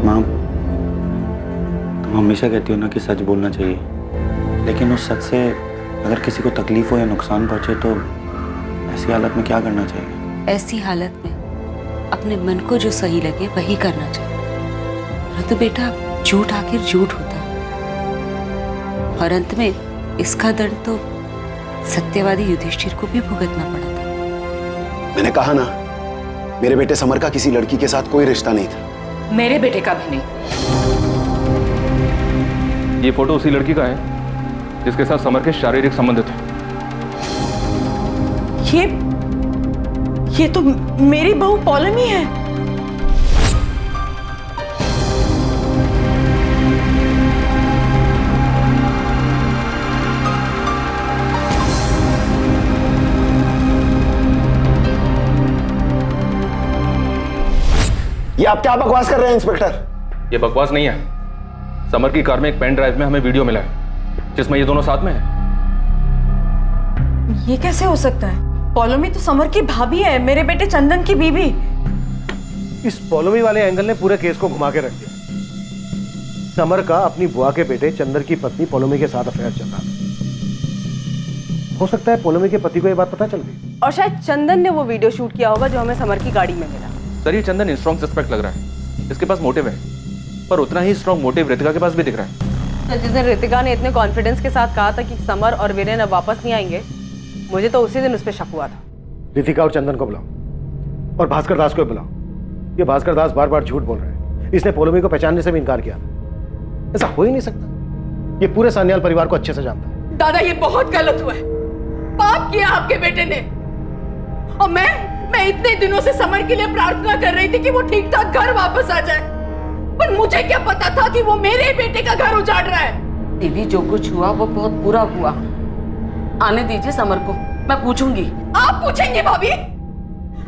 माँ, तुम हमेशा कहती हो ना कि सच बोलना चाहिए, लेकिन उस सच से अगर किसी को तकलीफ हो या नुकसान पहुंचे तो ऐसी हालत में क्या करना चाहिए? ऐसी हालत में अपने मन को जो सही लगे वही करना चाहिए। तो बेटा झूठ आखिर झूठ होता है और अंत में इसका दंड तो सत्यवादी युधिष्ठिर को भी भुगतना पड़ा था। मैंने कहा ना, मेरे बेटे समर का किसी लड़की के साथ कोई रिश्ता नहीं था। मेरे बेटे का भी नहीं। ये फोटो उसी लड़की का है जिसके साथ समर के शारीरिक संबंध थे। ये तो मेरी बहू पौलमी है। ये आप क्या बकवास कर रहे हैं इंस्पेक्टर? ये बकवास नहीं है। समर की कार में एक पेन ड्राइव में हमें वीडियो मिला है जिसमें ये दोनों साथ में हैं। ये कैसे हो सकता है? पौलमी तो समर की भाभी है, मेरे बेटे चंदन की बीवी। इस पौलमी वाले एंगल ने पूरे केस को घुमा के रख दिया। समर का अपनी बुआ के बेटे चंदन की पत्नी पौलमी के साथ अफेयर चल रहा था। हो सकता है पौलमी के पति को यह बात पता चल गई और शायद चंदन ने वो वीडियो शूट किया होगा जो हमें समर की गाड़ी में मिला। सर, ये चंदन स्ट्रॉन्ग सस्पेक्ट लग रहा है। इसके पास मोटिव है, पर उतना ही स्ट्रॉन्ग मोटिव रितिका के पास भी दिख रहा है। तो जिस दिन रितिका ने इतने कॉन्फिडेंस के साथ कहा था कि समर और वीरेन अब वापस नहीं आएंगे, मुझे तो उसी दिन उस पर शक हुआ था। रितिका और चंदन को बुलाओ और भास्कर दास को बुलाओ। ये भास्कर दास बार बार झूठ बोल रहे हैं। इसने पौलमी को पहचानने से भी इनकार किया था। ऐसा हो ही नहीं सकता। ये पूरे सान्याल परिवार को अच्छे से जानता है। दादा, ये बहुत गलत हुआ है। पाप किया आपके बेटे ने। और मैं इतने दिनों से समर के लिए प्रार्थना कर रही थी कि वो ठीक ठाक घर वापस आ जाए, पर मुझे क्या पता था कि वो मेरे बेटे का घर उजाड़ रहा है। दीदी, जो कुछ हुआ वो बहुत बुरा हुआ। आने दीजिए समर को, मैं पूछूंगी। आप पूछेंगे भाभी?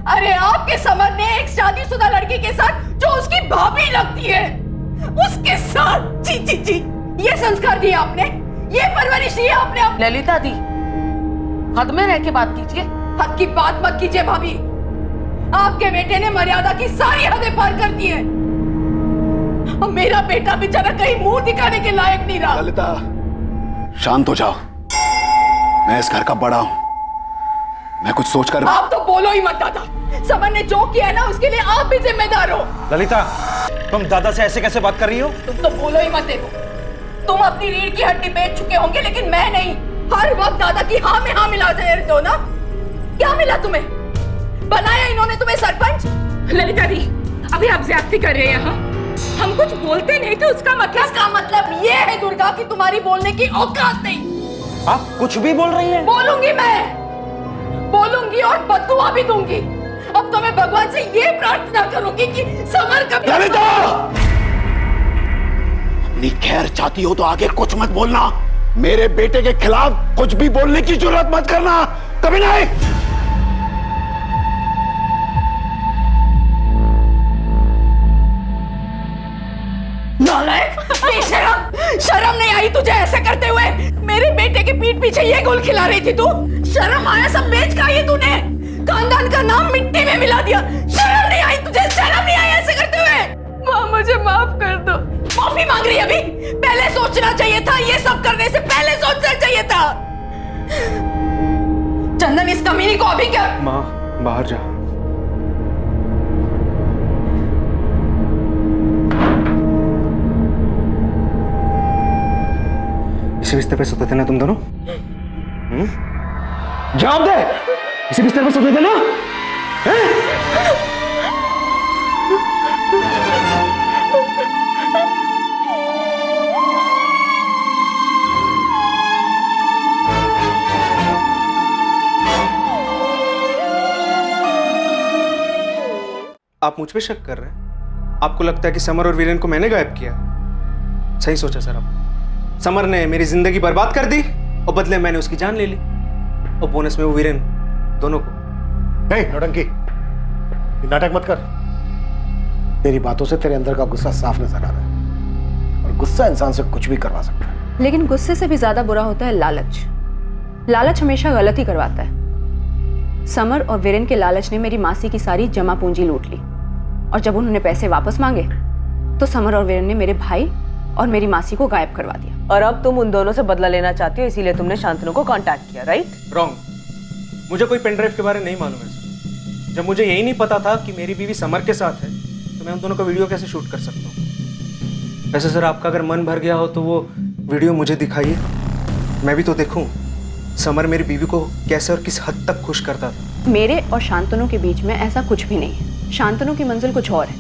अरे आपके समर ने एक शादीशुदा लड़की के साथ जो उसकी भाभी लगती है उसके साथ, जी जी जी, ये संस्कार दिए आपने, ये परवरिश दी आपने। ललिता दी, हद में रह के बात कीजिए। हद की बात मत कीजिए भाभी। आपके बेटे ने मर्यादा की सारी हदें पार कर दी है और मेरा बेटा बेचारा कहीं मुंह दिखाने के लायक नहीं रहा। ललिता, शांत हो जाओ। मैं इस घर का बड़ा हूं, मैं कुछ सोचकर। आप तो बोलो ही मत दादा। समर ने जो किया है ना उसके लिए आप भी जिम्मेदार हो। ललिता, तुम दादा से ऐसे कैसे बात कर रही हो? तुम तो बोलो ही मत। देखो, तुम अपनी रीढ़ की हड्डी बेच चुके होंगे, लेकिन मैं नहीं। हर वक्त दादा की हाँ में हाँ मिला रहे हो ना। क्या मिला तुम्हें? बनाया इन्होंने तुम्हें सरपंच। ललिता दी, अभी आप ज्यादती कर रहे हैं यहाँ। हम कुछ बोलते नहीं तो उसका मतलब ये है दुर्गा कि तुम्हारी बोलने की औकात नहीं। आप कुछ भी बोल रही हैं? बोलूंगी, मैं बोलूंगी और बददुआ भी दूंगी। अब तो मैं भगवान से ये प्रार्थना करूंगी कि समर का। ललिता, अपनी खैर चाहती हो तो आगे कुछ मत बोलना। मेरे बेटे के खिलाफ कुछ भी बोलने की जरूरत मत करना, कभी नहीं। नालायक, बेशरम, शर्म नहीं आई तुझे ऐसा करते हुए? मेरे बेटे के पीठ पीछे ये गोल खिला रही थी तू। शर्म आया? सब बेच खाई है तूने, खानदान का नाम मिट्टी में मिला दिया। शर्म नहीं आई तुझे? शर्म नहीं आई ऐसे करते हुए? माँ, मुझे माफ कर दो। माफी मांग रही है अभी? पहले सोचना चाहिए था। ये सब करने से पहले सोचना चाहिए था। चंदन, इस कमीनी को अभी क्या? माँ, बाहर जा। इसी बिस्तर पे सोते थे ना तुम दोनों? जवाब दे। इसी बिस्तर पे सोते थे ना? आप मुझ पे शक कर रहे हैं? आपको लगता है कि समर और वीरेन को मैंने गायब किया? सही सोचा सर आप। समर ने मेरी जिंदगी बर्बाद कर दी और बदले मैंने उसकी जान ले ली, और बोनस में वो वीरेन, दोनों को। नौटंकी, नाटक मत कर। तेरी बातों से तेरे अंदर का गुस्सा साफ नजर आ रहा है, और गुस्सा इंसान से कुछ भी करवा सकता है। लेकिन गुस्से से भी ज्यादा बुरा होता है लालच। लालच हमेशा गलत ही करवाता है। समर और वीरेन के लालच ने मेरी मासी की सारी जमा पूंजी लूट ली और जब उन्होंने पैसे वापस मांगे तो समर और वीरेन ने मेरे भाई और मेरी मासी को गायब करवा दिया। और अब तुम उन दोनों से बदला लेना चाहती हो, इसीलिए तुमने शांतनु को कांटेक्ट किया, राइट? रॉन्ग। मुझे कोई पेन ड्राइव के बारे में नहीं मालूम है सर। जब मुझे यही नहीं पता था कि मेरी बीवी समर के साथ है तो मैं उन दोनों का वीडियो कैसे शूट कर सकता हूँ? वैसे सर आपका अगर मन भर गया हो तो वो वीडियो मुझे दिखाइए, मैं भी तो देखूँ समर मेरी बीवी को कैसे और किस हद तक खुश करता था। मेरे और शांतनु के बीच में ऐसा कुछ भी नहीं है। शांतनु की मंजिल कुछ और है,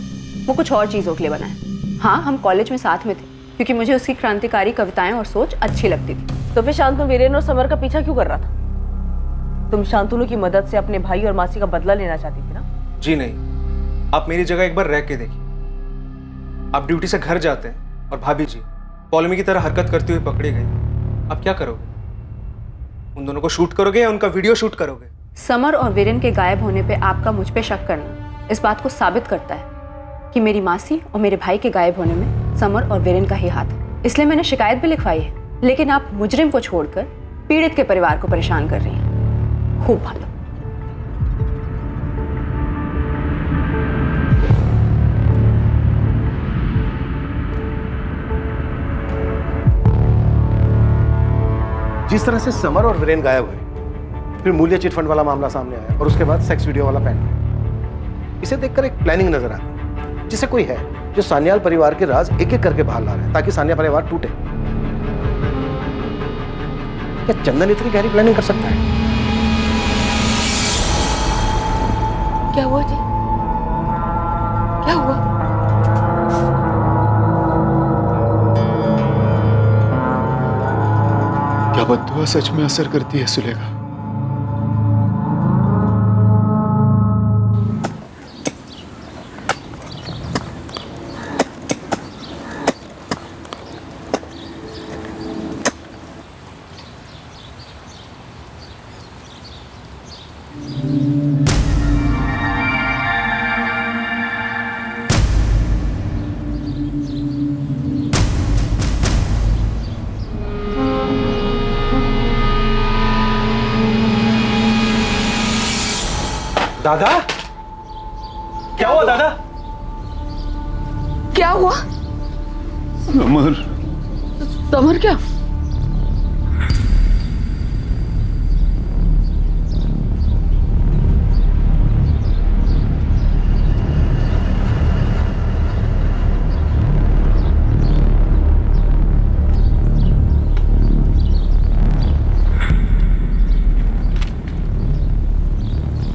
वो कुछ और चीज़ों के लिए बना है। हाँ, हम कॉलेज में साथ में थे क्योंकि मुझे उसकी क्रांतिकारी कविताएं और सोच अच्छी लगती थी। तो फिर शांतनु वीरेन और समर का पीछा क्यों कर रहा था? तुम शांतनु की मदद से अपने भाई और मासी का बदला लेना चाहती थी ना? जी नहीं, आप मेरी जगह एक बार रह के देखिए। आप ड्यूटी से घर जाते हैं और भाभी जी पॉलोमी की तरह हरकत करती हुई पकड़ी गई, आप क्या करोगे? उन दोनों को शूट करोगे या उनका वीडियो शूट करोगे? समर और वीरेन के गायब होने पे आपका मुझ पे शक करना इस बात को साबित करता है कि मेरी मासी और मेरे भाई के गायब होने में समर और वीरेन का ही हाथ है। इसलिए मैंने शिकायत भी लिखवाई है, लेकिन आप मुजरिम को छोड़कर पीड़ित के परिवार को परेशान कर रही हैं। खूब भालो। जिस तरह से समर और वीरेन गायब हुए, फिर मूल्य चिटफंड वाला मामला सामने आया और उसके बाद सेक्स वीडियो वाला पैन, इसे देखकर एक प्लानिंग नजर आती है, जिसे कोई है जो सान्याल परिवार के राज एक एक करके बाहर ला रहा है ताकि सान्याल परिवार टूटे। क्या चंदन इतनी गहरी प्लानिंग कर सकता है? क्या हुआ जी? क्या हुआ? क्या बद्दुआ सच में असर करती है सुलेखा? दादा, क्या हुआ दादा? क्या हुआ? समर। समर क्या?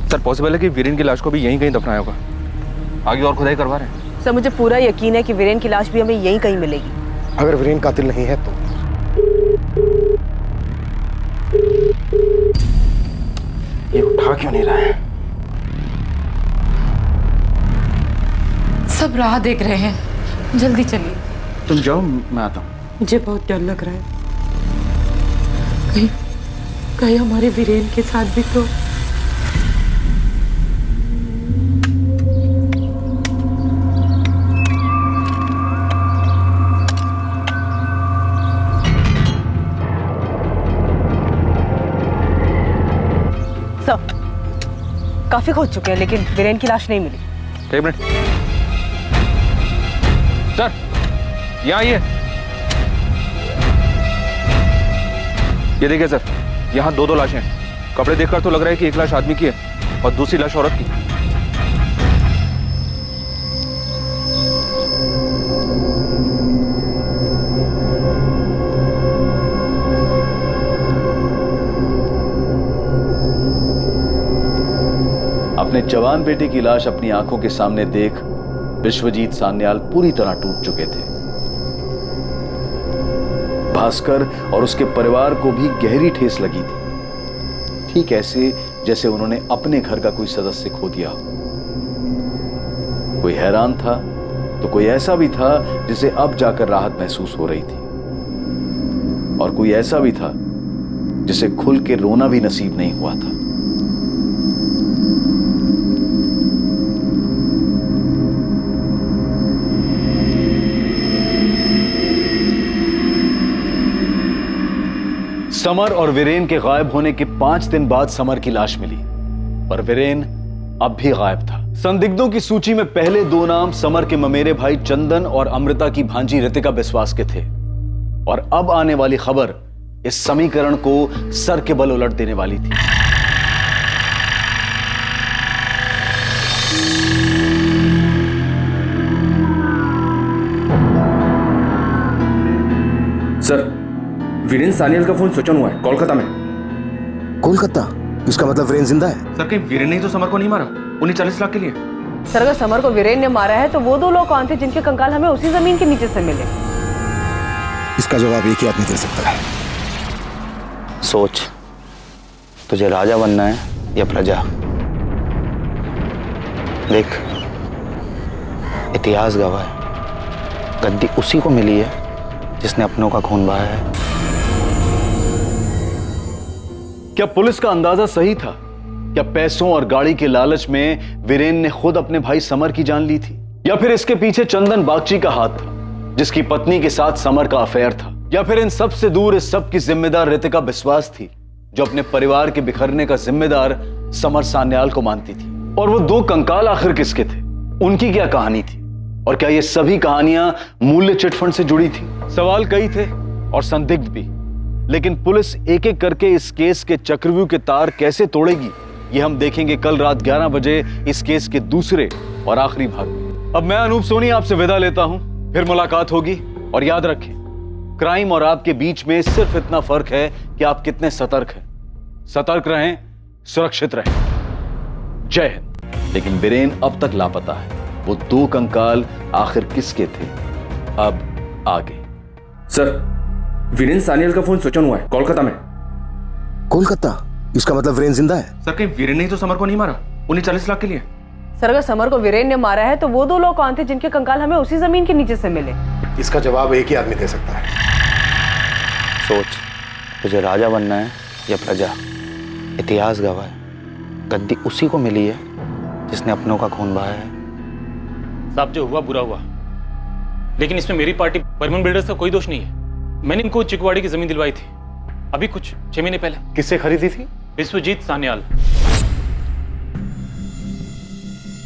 सर पॉसिबल है कि वीरेन की लाश को भी यहीं कहीं दफनाया होगा। आगे और खुदाई करवा रहे हैं। सर मुझे पूरा यकीन है कि वीरेन की लाश भी हमें यहीं कहीं मिलेगी। अगर वीरेन कातिल नहीं है तो ये उठा क्यों नहीं रहा है? सब राह देख रहे हैं, जल्दी चलिए। तुम जाओ, मैं आता हूँ। मुझे बहुत डर लग रहा है, कहीं हमारे वीरेन के साथ भी तो। काफी खोज चुके हैं लेकिन वीरेन की लाश नहीं मिली। एक मिनट सर, यहाँ ये देखिए सर, यहाँ दो लाशें हैं। कपड़े देखकर तो लग रहा है कि एक लाश आदमी की है और दूसरी लाश औरत की। अपने जवान बेटे की लाश अपनी आंखों के सामने देख विश्वजीत सान्याल पूरी तरह टूट चुके थे। भास्कर और उसके परिवार को भी गहरी ठेस लगी थी, ठीक ऐसे जैसे उन्होंने अपने घर का कोई सदस्य खो दिया हो। कोई हैरान था तो कोई ऐसा भी था जिसे अब जाकर राहत महसूस हो रही थी, और कोई ऐसा भी था जिसे खुल के रोना भी नसीब नहीं हुआ था। समर और वीरेन के गायब होने के 5 दिन बाद समर की लाश मिली। पर वीरेन अब भी गायब था। संदिग्धों की सूची में पहले 2 नाम समर के ममेरे भाई चंदन और अमृता की भांजी रितिका बिस्वास के थे, और अब आने वाली खबर इस समीकरण को सर के बल उलट देने वाली थी। सर, वीरेन सानियल का फोन स्विच ऑन हुआ है कोलकाता में। कोलकाता? इसका मतलब वीरेन जिंदा है? सर, कहीं वीरेन ने ही तो समर को नहीं मारा उन्हें 40 लाख के लिए? सर, अगर समर को वीरेन ने मारा है तो वो 2 लोग कौन थे जिनके कंकाल हमें उसी जमीन के नीचे से मिले? इसका जवाब एक ही आदमी दे सकता है। सोच, तुझे राजा बनना है या प्रजा? देख, इतिहास गवाह है, गद्दी उसी को मिली है जिसने अपनों का खून बहाया है। क्या पुलिस का अंदाजा सही था? क्या पैसों और गाड़ी के लालच में वीरेन ने खुद अपने भाई समर की जान ली थी, या फिर इसके पीछे चंदन बागची का हाथ था जिसकी पत्नी के साथ समर का अफेयर था, या फिर इन सब से दूर इस सब की जिम्मेदार रितिका बिस्वास थी जो अपने परिवार के बिखरने का जिम्मेदार समर सान्याल को मानती थी? और वो 2 कंकाल आखिर किसके थे? उनकी क्या कहानी थी? और क्या ये सभी कहानियां मूल्य चिटफंड से जुड़ी थी? सवाल कई थे और संदिग्ध भी, लेकिन पुलिस एक एक करके इस केस के चक्रव्यूह के तार कैसे तोड़ेगी ये हम देखेंगे कल रात 11 बजे इस केस के दूसरे और आखिरी भाग में। अब मैं अनूप सोनी आपसे विदा लेता हूं, फिर मुलाकात होगी। और याद रखें, क्राइम और आपके बीच में सिर्फ इतना फर्क है कि आप कितने सतर्क हैं। सतर्क रहें, सुरक्षित रहें। जय हिंद। लेकिन वीरेन अब तक लापता है। वो 2 कंकाल आखिर किसके थे? अब आगे। सर, वीरेन सानियल का फोन स्विच ऑन हुआ है कोलकाता में। कोलकाता? इसका मतलब वीरेन जिंदा है? सर, कहीं वीरेन ने ही तो समर को नहीं मारा उन्हें 40 लाख के लिए? सर, अगर समर को वीरेन ने मारा है तो वो 2 लोग कौन थे जिनके कंकाल हमें उसी जमीन के नीचे से मिले? इसका जवाब एक ही आदमी दे सकता है। सोच, तुझे राजा बनना है या प्रजा? इतिहास गवाह है, गद्दी उसी को मिली है जिसने अपनों का खून बहाया है। साहब, जो हुआ बुरा हुआ, लेकिन इसमें मेरी पार्टी बर्मन बिल्डर्स का कोई दोष नहीं है। मैंने इनको चिकवाड़ी की जमीन दिलवाई थी अभी कुछ 6 महीने पहले। किससे खरीदी थी? विश्वजीत सान्याल।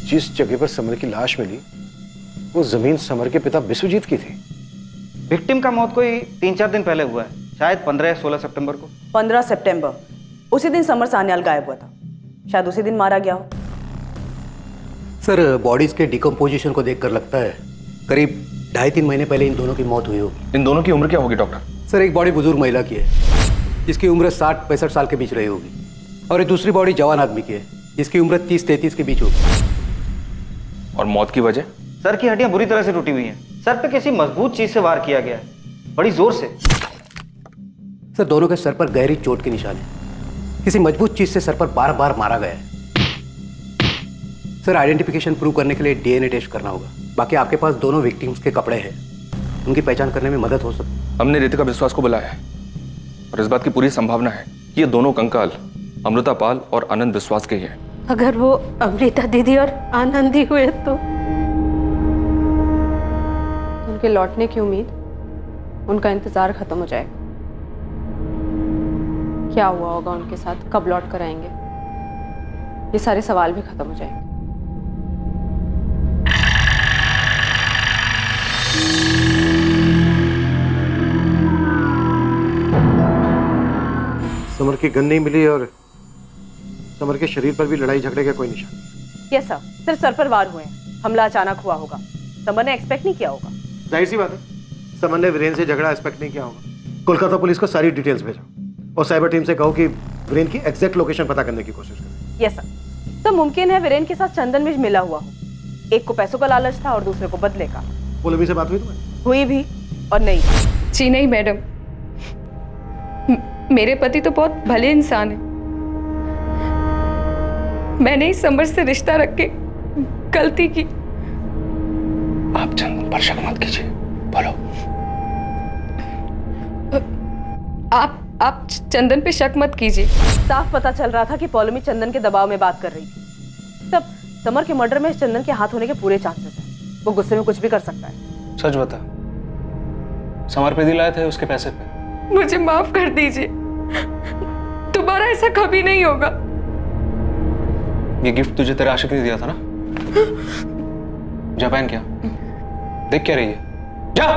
जिस जगह पर समर की लाश मिली वो जमीन समर के पिता विश्वजीत की थी। विक्टिम का मौत कोई 3-4 दिन पहले हुआ है, शायद 15 या 16 सितंबर को। 15 सितंबर, उसी दिन समर सान्याल गायब हुआ था। शायद उसी दिन मारा गया हो। सर, बॉडीज के डिकम्पोजिशन को देखकर लगता है करीब 2.5-3 महीने पहले इन दोनों की मौत हुई होगी। इन दोनों की उम्र क्या होगी डॉक्टर? सर, एक बॉडी बुजुर्ग महिला की है जिसकी उम्र 60-65 साल के बीच रही होगी, और एक दूसरी बॉडी जवान आदमी की है जिसकी उम्र 30-33 के बीच होगी। और मौत की वजह? सर की हड्डियां बुरी तरह से टूटी हुई हैं। सर पे किसी मजबूत चीज से वार किया गया है, बड़ी जोर से। सर, दोनों के सर पर गहरी चोट के निशान है। किसी मजबूत चीज से सर पर बार बार मारा गया है। सर, आइडेंटिफिकेशन प्रूव करने के लिए डीएनए टेस्ट करना होगा। बाकी आपके पास दोनों विक्टिम्स के कपड़े हैं, उनकी पहचान करने में मदद हो सकती है। हमने रितिका बिस्वास को बुलाया है और इस बात की पूरी संभावना है कि ये दोनों कंकाल अमृता पाल और आनंद बिस्वास के ही हैं। अगर वो अमृता दीदी और आनंदी हुए तो उनके लौटने की उम्मीद, उनका इंतजार खत्म हो जाएगा। क्या हुआ होगा उनके साथ, कब लौट कर आएंगे, ये सारे सवाल भी खत्म हो जाएंगे। समर की गन नहीं मिली और समर के शरीर पर भी लड़ाई झगड़े का कोई निशान नहीं। यस सर, सिर्फ सर पर वार हुए हैं। हमला अचानक हुआ होगा, समर ने एक्सपेक्ट नहीं किया होगा। जाहिर सी बात है, समर ने वीरेन से झगड़ा एक्सपेक्ट नहीं किया होगा। कोलकाता पुलिस को सारी डिटेल्स भेजो और साइबर टीम से कहो कि वीरेन की एग्जैक्ट लोकेशन पता करने की कोशिश करें। Yes sir. तो मुमकिन है वीरेन के साथ चंदन मिर्ज मिला हुआ हो। एक को पैसों का लालच था और दूसरे को बदले का। पौलमी से बात हुई तुम्हारी? हुई भी और नहीं। जी नहीं मैडम, मेरे पति तो बहुत भले इंसान है। मैंने ही समर से रिश्ता रख के गलती की। आप चंदन पर शक मत कीजिए, बोलो। आप चंदन पे शक मत कीजिए। साफ पता चल रहा था कि पौलमी चंदन के दबाव में बात कर रही थी। तब समर के मर्डर में चंदन के हाथ होने के पूरे चांसेस हैं। वो गुस्से में कुछ भी कर सकता है। सच बता, समर पे दिलाए थे उसके पैसे पे? मुझे माफ कर दीजिए, दोबारा ऐसा कभी नहीं होगा। ये गिफ्ट तुझे तेरे आशिक ने दिया था ना? जा पहन क्या, देख क्या रही है, जा।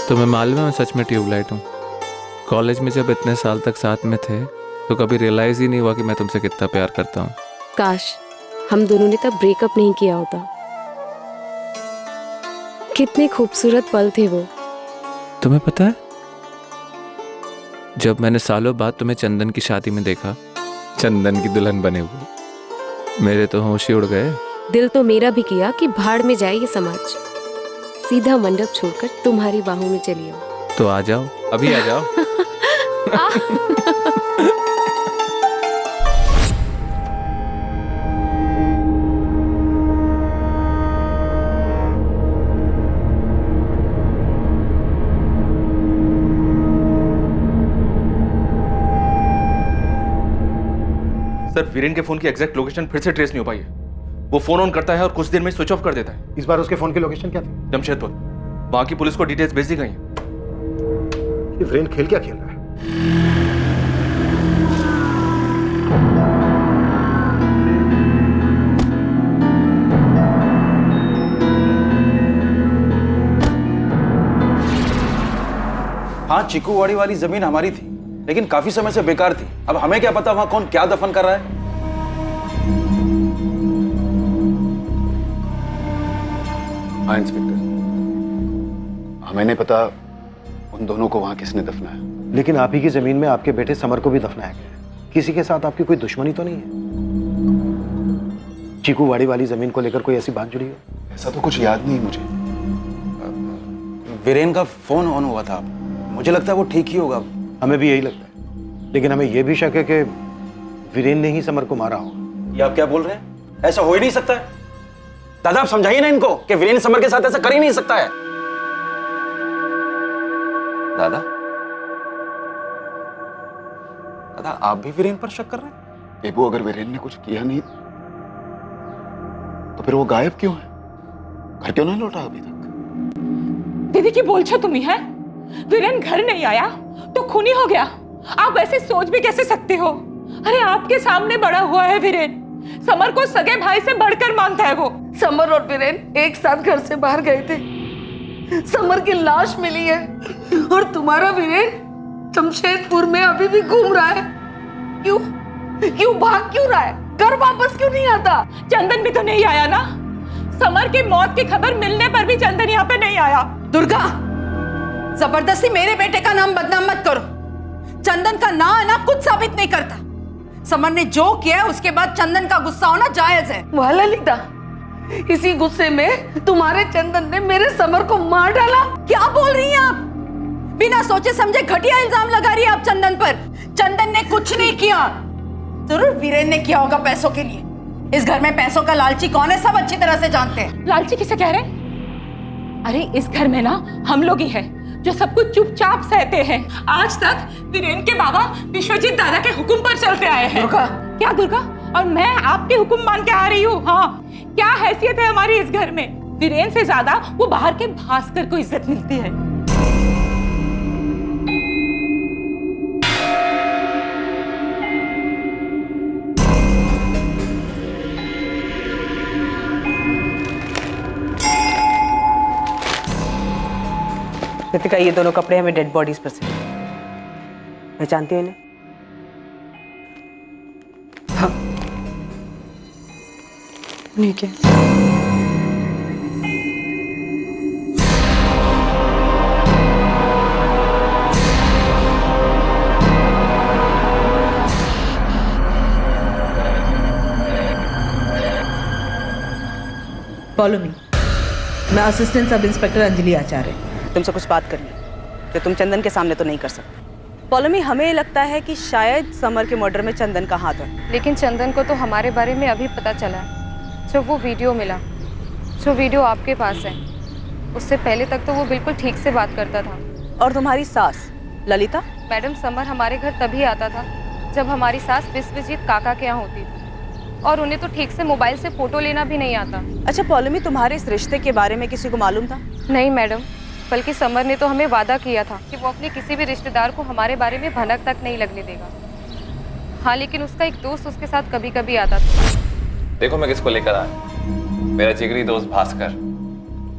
तुम्हें मालूम है मैं सच में ट्यूबलाइट हूँ। कॉलेज में जब इतने साल तक साथ में थे तो कभी रियलाइज ही नहीं हुआ कि मैं तुमसे कितना प्यार करता हूँ। काश हम दोनों ने तब ब्रेकअप नहीं किया होता। कितने खूबसूरत पल थे वो। तुम्हें पता है, जब मैंने सालों बाद तुम्हें चंदन की शादी में देखा, चंदन की दुल्हन बने हुए, मेरे तो होश ही उड़ गए। दिल तो मेरा भी किया कि भाड़ में जाए ये समाज, सीधा मंडप छोड़कर तुम्हारी बाहों में चली आऊं। तो आ जाओ, अभी आ जाओ। सर, वीरेन के फोन की एग्जैक्ट लोकेशन फिर से ट्रेस नहीं हो पाई है। वो फोन ऑन करता है और कुछ देर में स्विच ऑफ कर देता है। इस बार उसके फोन की लोकेशन क्या थी? जमशेदपुर। वहां की पुलिस को डिटेल्स भेज दी गई हैं। ये वीरेन खेल क्या खेल रहा है? हाँ, चिकूवाड़ी वाली जमीन हमारी थी, लेकिन काफी समय से बेकार थी। अब हमें क्या पता वहां कौन क्या दफन कर रहा है। हाँ इंस्पेक्टर, हमें नहीं पता उन दोनों को वहां किसने दफनाया। लेकिन आप ही की जमीन में आपके बेटे समर को भी दफनाया गया है। किसी के साथ आपकी कोई दुश्मनी तो नहीं है? चीकूवाड़ी वाली जमीन को लेकर कोई ऐसी बात जुड़ी हो? ऐसा तो कुछ याद नहीं मुझे। वीरेन का फोन ऑन हुआ था, मुझे लगता है वो ठीक ही होगा। हमें भी यही लगता है, लेकिन हमें यह भी शक है कि वीरेन ने ही समर को मारा होगा। ये आप क्या बोल रहे हैं? ऐसा हो ही नहीं सकता है। दादा आप समझाइए ना इनको कि वीरेन समर के साथ ऐसा कर ही नहीं सकता है। दादा, दादा आप भी वीरेन पर शक कर रहे हैं? बेबू, अगर वीरेन ने कुछ किया नहीं तो फिर वो गायब क्यों है? घर क्यों नहीं लौटा अभी तक? दीदी की बोल छो तुम्ही है? वीरेन घर नहीं आया तो खूनी हो गया। आप ऐसे सोच भी कैसे सकते हो? अरे आपके सामने बड़ा हुआ है वीरेन, समर को सगे भाई से बढ़कर मानता है वो। समर और वीरेन एक साथ घर से बाहर गए थे, समर की लाश मिली है और तुम्हारा वीरेन जमशेदपुर में अभी भी घूम रहा है। क्यों क्यों भाग क्यों रहा है? घर वापस क्यों नहीं आता? चंदन भी तो नहीं आया ना। समर की मौत की खबर मिलने पर भी चंदन यहाँ पे नहीं आया। दुर्गा, जबरदस्ती मेरे बेटे का नाम बदनाम मत करो। चंदन का ना आना कुछ साबित नहीं करता। समर ने जो किया है उसके बाद चंदन का गुस्सा होना जायज है। वाह ललिता, इसी गुस्से में तुम्हारे चंदन ने मेरे समर को मार डाला। क्या बोल रही हैं आप? बिना सोचे समझे घटिया इल्जाम लगा रही है आप चंदन पर। चंदन ने कुछ नहीं किया, जरूर वीरेन ने किया होगा पैसों के लिए। इस घर में पैसों का लालची कौन है सब अच्छी तरह से जानते हैं। लालची किसे कह रहे? अरे इस घर में ना हम लोग ही हैं जो सब कुछ चुपचाप सहते हैं। आज तक वीरेन के बाबा विश्वजीत दादा के हुक्म पर चलते आए हैं। दुर्गा। क्या दुर्गा? और मैं आपके हुक्म मान के आ रही हूँ। हाँ, क्या हैसियत है हमारी इस घर में? वीरेन से ज्यादा वो बाहर के भास्कर को इज्जत मिलती है। कृतिका, ये दोनों कपड़े हमें डेड बॉडीज पर से पहचानती हो इन्हें? हाँ। नहीं क्या? Follow me. मैं असिस्टेंट सब इंस्पेक्टर अंजलि आचार्य। तुमसे कुछ बात करनी जो तुम चंदन के सामने तो नहीं कर सकते। Follow me. हमें लगता है कि शायद समर के मर्डर में चंदन का हाथ है। लेकिन चंदन को तो हमारे बारे में अभी पता चला है। जब वो वीडियो मिला, जो वीडियो आपके पास है, उससे पहले तक तो वो बिल्कुल ठीक से बात करता था। और तुम्हारी सास ललिता? मैडम, समर हमारे घर तभी आता था जब हमारी सास विश्वजीत काका के यहाँ होती थी। और उन्हें तो ठीक से मोबाइल से फोटो लेना भी नहीं आता। अच्छा पौलमी, तुम्हारे इस रिश्ते के बारे में किसी को मालूम था? नहीं मैडम, बल्कि समर ने तो हमें वादा किया था कि वो अपने किसी भी रिश्तेदार को हमारे बारे में भनक तक नहीं लगने देगा। हाँ, लेकिन उसका एक दोस्त उसके साथ कभी कभी आता था। देखो मैं किसको लेकर आया, मेरा जिगरी दोस्त भास्कर।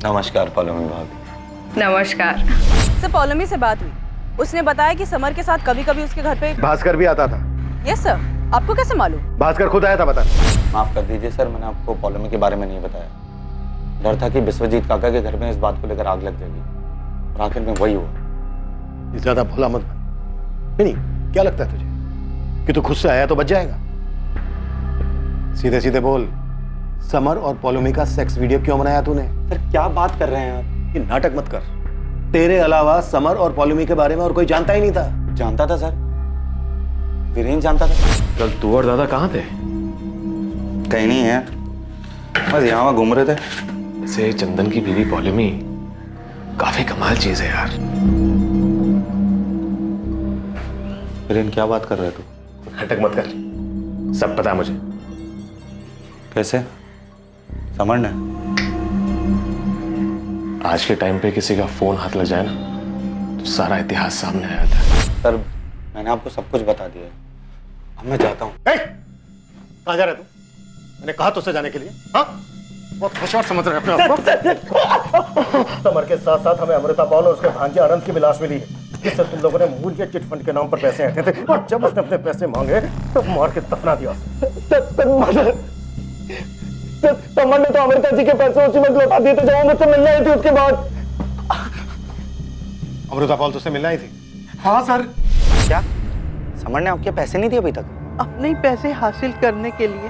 नमस्कार पौलमी भाभी। नमस्कार। सर पौलमी से बात हुई, उसने बताया कि समर के साथ कभी कभी उसके घर पे भास्कर भी आता था। यस सर, आपको कैसे मालूम? भास्कर खुद आया था बता। माफ कर दीजिए सर, मैंने आपको पौलमी के बारे में नहीं बताया। डर था कि विश्वजीत काका के घर में इस बात को लेकर आग लग जाएगी, और आखिर में वही हुआ। ज्यादा भोला मत बन। नहीं, क्या लगता है तुझे कि तू खुद से आया तो बच जाएगा? सीधे सीधे बोल, समर और पौलमी का सेक्स वीडियो क्यों बनाया तूने? सर क्या बात कर रहे हैं आप? ये नाटक मत कर। तेरे अलावा समर और पौलमी के बारे में और कोई जानता ही नहीं था। जानता था सर, वीरेन जानता था। कल तू और दादा कहाँ थे? कहीं नहीं है, बस यहाँ वहाँ घूम रहे थे। वैसे चंदन की बीवी पौलमी काफी कमाल चीज है यार। वीरेन क्या बात कर रहे तू? नाटक मत कर, सब पता है मुझे। कैसे? समर ने? आज के टाइम पे किसी का फोन हाथ लग जाए ना तो सारा इतिहास सामने आ जाता है। सर मैंने आपको सब कुछ बता दिया, अब मैं जाता हूँ। कहाँ जा रहे तू? मैंने कहा तुझसे जाने के लिए। हाँ, बहुत होशियार समझ रहे अपने आप को। समर के साथ साथ हमें अमृता पॉल और उसके भांजे आनंद की भी लाश मिली है, जिससे तुम लोगों ने मूल्य चिट फंड के नाम पर पैसे ऐंठे थे, और जब उसने अपने पैसे मांगे तो मार के दफना दिया। समर ने तो अमृता जी के पैसे उसी वक्त लौटा दिए थे जब वो मुझसे मिलने आई थी। उसके बाद अमृता पॉल तुझसे मिलने आई थी? हाँ सर। क्या समर ने आपके पैसे नहीं दिए अभी तक? अपने पैसे हासिल करने के लिए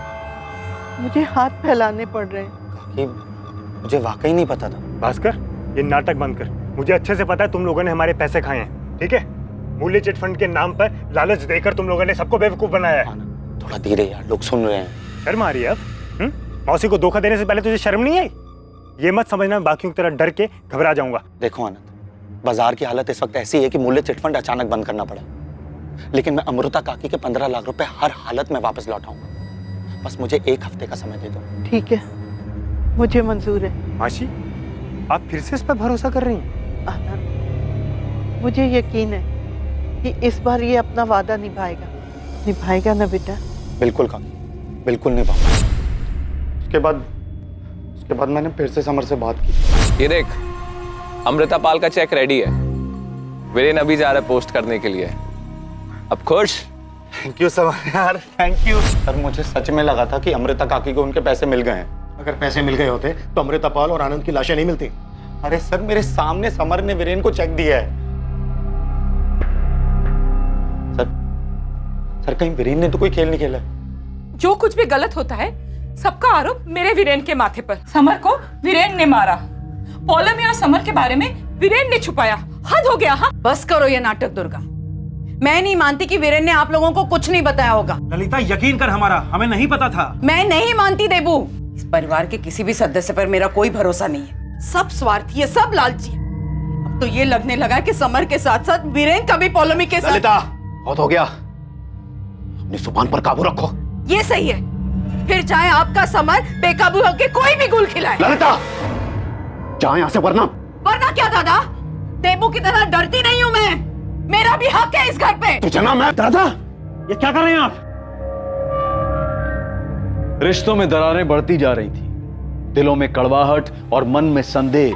मुझे हाथ फैलाने पड़ रहे हैं। कि मुझे वाकई नहीं पता था। भास्कर, ये नाटक बंद कर। मुझे अच्छे से पता है तुम लोगों ने हमारे पैसे खाए हैं, ठीक है? मूल्य चिट फंड के नाम पर लालच देकर तुम लोगों ने सबको बेवकूफ बनाया है। थोड़ा धीरे यार, लोग सुन रहे हैं। शर्म आ रही है अब? मौसी को धोखा देने से पहले तुझे शर्म नहीं आई? ये मत समझना बाकियों की तरह डर के घबरा जाऊंगा। देखो आनंद, बाजार की हालत इस वक्त ऐसी है कि मूल्य चिट फंड अचानक बंद करना पड़ा, लेकिन मैं अमृता काकी के 15 लाख रुपए हर हालत में वापस लौटाऊंगा। बस मुझे 1 हफ्ते का समय दे दो। ठीक है, मुझे मंजूर है। मासी, आप फिर से इस पर भरोसा कर रही हैं? आनंद, मुझे यकीन है कि इस बार ये अपना वादा निभाएगा ना बेटा? बिल्कुल काकी, बिल्कुल निभाऊंगा। उसके बाद मैंने फिर से समर से बात की। ये देख, अमृता पाल का चेक रेडी है, वीरेन अभी जा रहा है पोस्ट करने के लिए। अब खुश? थैंक यू समर यार, थैंक यू। सर मुझे सच में लगा था कि अमृता काकी को उनके पैसे मिल गए हैं। अगर पैसे मिल गए होते तो अमृता पाल और आनंद की लाशें नहीं मिलती। अरे सर, मेरे सामने समर ने वीरेन को चेक दिया है। सर कहीं वीरेन ने तो कोई खेल नहीं खेला? जो कुछ भी गलत होता है सबका आरोप मेरे वीरेन के माथे पर। समर को वीरेन ने मारा, पौलमी और समर के बारे में वीरेन ने छुपाया। हद हो गया। हाँ बस करो ये नाटक दुर्गा। मैं नहीं मानती कि वीरेन ने आप लोगों को कुछ नहीं बताया होगा। ललिता यकीन कर, हमें नहीं पता था। मैं नहीं मानती देबू। इस परिवार के किसी भी सदस्य पर मेरा कोई भरोसा नहीं है। सब स्वार्थी है, सब लालची है। अब तो ये लगने लगा कि समर के साथ साथ वीरेन का भी पौलमी के साथ। ललिता, बहुत हो गया, अपनी जुबान पर काबू रखो। ये सही है, फिर चाहे आपका समर बेकाबू होकर कोई भी गुल खिलाए। ललिता, चाहे यहाँ से वरना क्या दादा? देबू की तरह डरती नहीं हूँ मैं, मेरा भी हक है इस घर पे। तुझे ना मैं। दादा, ये क्या कर रहे हैं आप? रिश्तों में दरारें बढ़ती जा रही थी, दिलों में कड़वाहट और मन में संदेह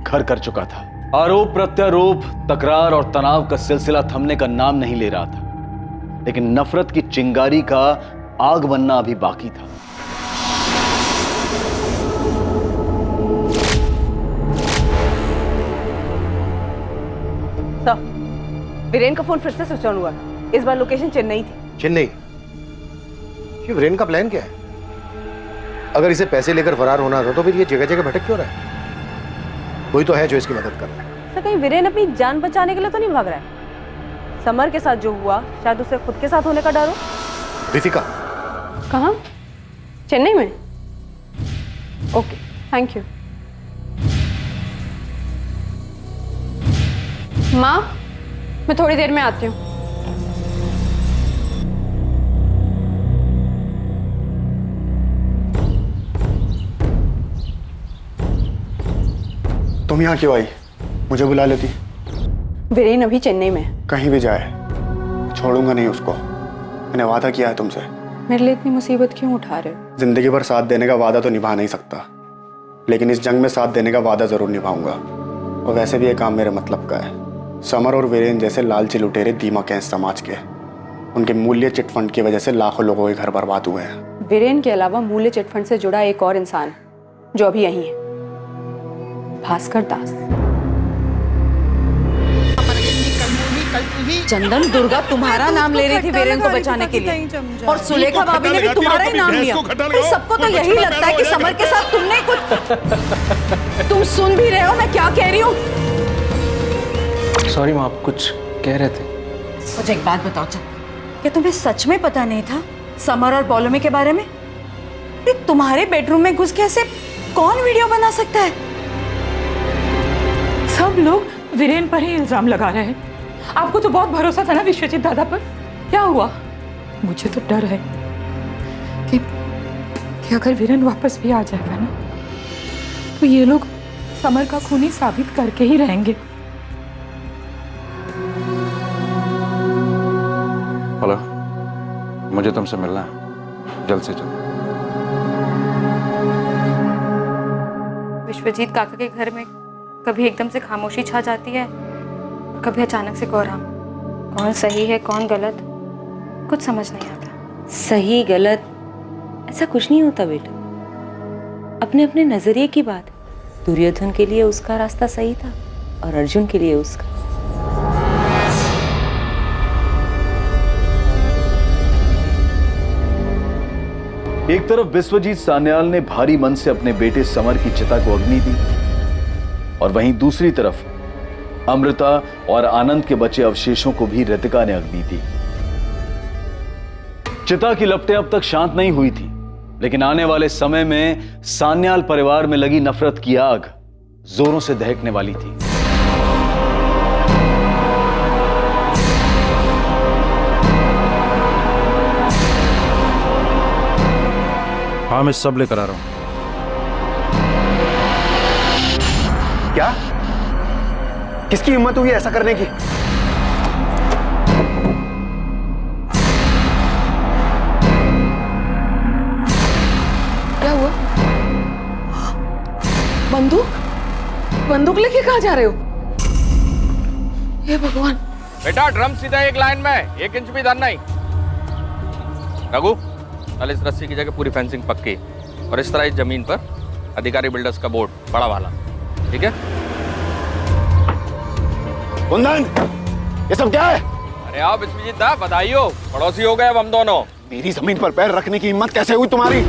घर कर चुका था। आरोप प्रत्यारोप, तकरार और तनाव का सिलसिला थमने का नाम नहीं ले रहा था, लेकिन नफरत की चिंगारी का आग बनना अभी बाकी था। वीरेन का फोन फिर से स्विच ऑन हुआ था। इस बार लोकेशन चेन्नई थी। चेन्नई? ये वीरेन का प्लान क्या है? अगर इसे पैसे लेकर फरार होना था तो फिर ये जगह जगह भटक क्यों रहा है? कोई तो है जो इसकी मदद कर रहा है। सर कहीं वीरेन अपनी जान बचाने के लिए तो नहीं भाग रहा है? समर के साथ जो हुआ शायद उसे खुद के साथ होने का डर हो। दीपिका, कहाँ? चेन्नई में? Okay, thank you. माँ, मैं थोड़ी देर में आती हूँ। तुम यहाँ क्यों आई? मुझे बुला लेती। वीरेन अभी चेन्नई में है। कहीं भी जाए छोड़ूंगा नहीं उसको। मैंने वादा किया है तुमसे। मेरे लिए इतनी मुसीबत क्यों उठा रहे हो? जिंदगी भर साथ देने का वादा तो निभा नहीं सकता, लेकिन इस जंग में साथ देने का वादा जरूर निभाऊंगा। और वैसे भी ये काम मेरे मतलब का है। समर और वीरेन जैसे लालची लुटेरे दीमक हैं इस समाज के। उनके मूल्य चिटफंड की वजह से लाखों लोगों के घर बर्बाद हुए हैं। वीरेन के अलावा मूल्य चिटफंड से जुड़ा एक और इंसान जो अभी यहीं है, भास्कर दास। चंदन, दुर्गा तुम्हारा नाम ले रही थी वीरेन को बचाने के लिए, और सुलेखा भाभी ने भी तुम्हारा ही नाम लिया। फिर सबको तो यही लगता है कि समर के साथ तुमने कुछ। तुम सुन भी रहे हो मैं क्या कह रही हूँ? सॉरी माँ, आप कुछ कह रहे थे। मुझे एक बात बताओ चंदन, क्या तुम्हें सच में पता नहीं था समर और पॉलोमी के बारे में? तुम्हारे बेडरूम में घुस के ऐसे कौन वीडियो बना सकता है? सब लोग वीरेन पर ही इल्जाम लगा रहे हैं। आपको तो बहुत भरोसा था ना विश्वजीत दादा पर। क्या हुआ? मुझे तो डर है कि अगर वीरेन वापस भी आ जाएगा ना, तो ये लोग समर का खूनी साबित करके ही रहेंगे। हेलो, मुझे तुमसे मिलना है, जल्द से जल्द। विश्वजीत काका के घर में कभी एकदम से खामोशी छा जाती है, कभी अचानक से कोहराम। कौन सही है कौन गलत, कुछ समझ नहीं आता। सही गलत ऐसा कुछ नहीं होता बेटा, अपने अपने नजरिए की बात। दुर्योधन के लिए उसका रास्ता सही था और अर्जुन के लिए उसका। एक तरफ विश्वजीत सान्याल ने भारी मन से अपने बेटे समर की चिता को अग्नि दी, और वहीं दूसरी तरफ अमृता और आनंद के बचे अवशेषों को भी रितिका ने अग्नि दी। चिता की लपटें अब तक शांत नहीं हुई थी, लेकिन आने वाले समय में सान्याल परिवार में लगी नफरत की आग जोरों से दहकने वाली थी। हाँ, मैं सब लेकर आ रहा हूं। क्या? किसकी हिम्मत हुई ऐसा करने की? क्या हुआ? बंदूक लेके कहाँ जा रहे हो? हे भगवान। बेटा ड्रम सीधा एक लाइन में, 1 इंच भी इधर नहीं। रघु, कल इस रस्सी की जगह पूरी फेंसिंग पक्की, और इस तरह इस जमीन पर अधिकारी बिल्डर्स का बोर्ड बड़ा वाला, ठीक है? कुंदन, ये सब क्या है? अरे आओ विश्वजीत दा, बधाई हो, पड़ोसी हो गए अब हम दोनों। मेरी जमीन पर पैर रखने की हिम्मत कैसे हुई तुम्हारी?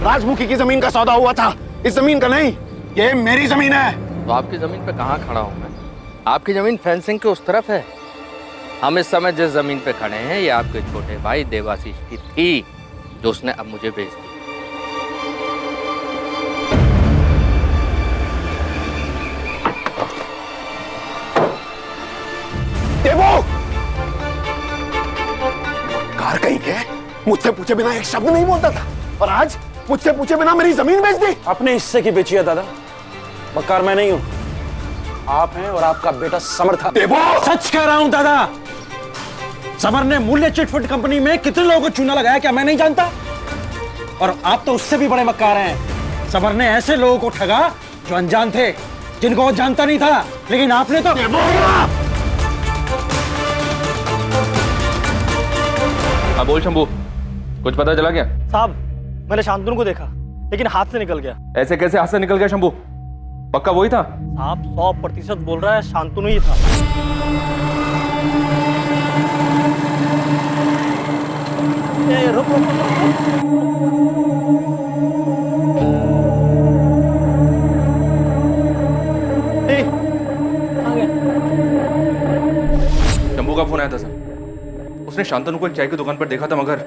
राजमुखी की जमीन का सौदा हुआ था, इस जमीन का नहीं। ये मेरी जमीन है। तो आपकी जमीन पे कहाँ खड़ा हूँ मैं? आपकी जमीन फेंसिंग के उस तरफ है। हम इस समय जिस जमीन पे खड़े हैं ये आपके छोटे भाई देवाशीष की थी, जो उसने अब मुझे बेच दी। देवो! कार कहीं के मुझसे पूछे बिना एक शब्द नहीं बोलता था, और आज मुझसे पूछे बिना मेरी जमीन बेच दी। अपने हिस्से की बेची है दादा, मक्कार मैं नहीं हूं, आप हैं और आपका बेटा समर था। देवो! सच कह रहा हूं दादा, समर ने मूल्य चिटफंड कंपनी में कितने लोगों को चूना लगाया क्या मैं नहीं जानता? और आप तो उससे भी बड़े मक्कार हैं। समर ने ऐसे लोगों को ठगा जो अनजान थे, जिनको वो जानता नहीं था, लेकिन आपने तो। हाँ बोल शंभू, कुछ पता चला क्या? साहब, मैंने शांतनु को देखा, लेकिन हाथ से निकल गया। ऐसे कैसे हाथ से निकल गया शंभू? पक्का वही था? साहब 100% बोल रहा है शांतनु ही था। रुक रुक शंभू का फोन आया था सर, उसने शांतनु को एक चाय की दुकान पर देखा था, मगर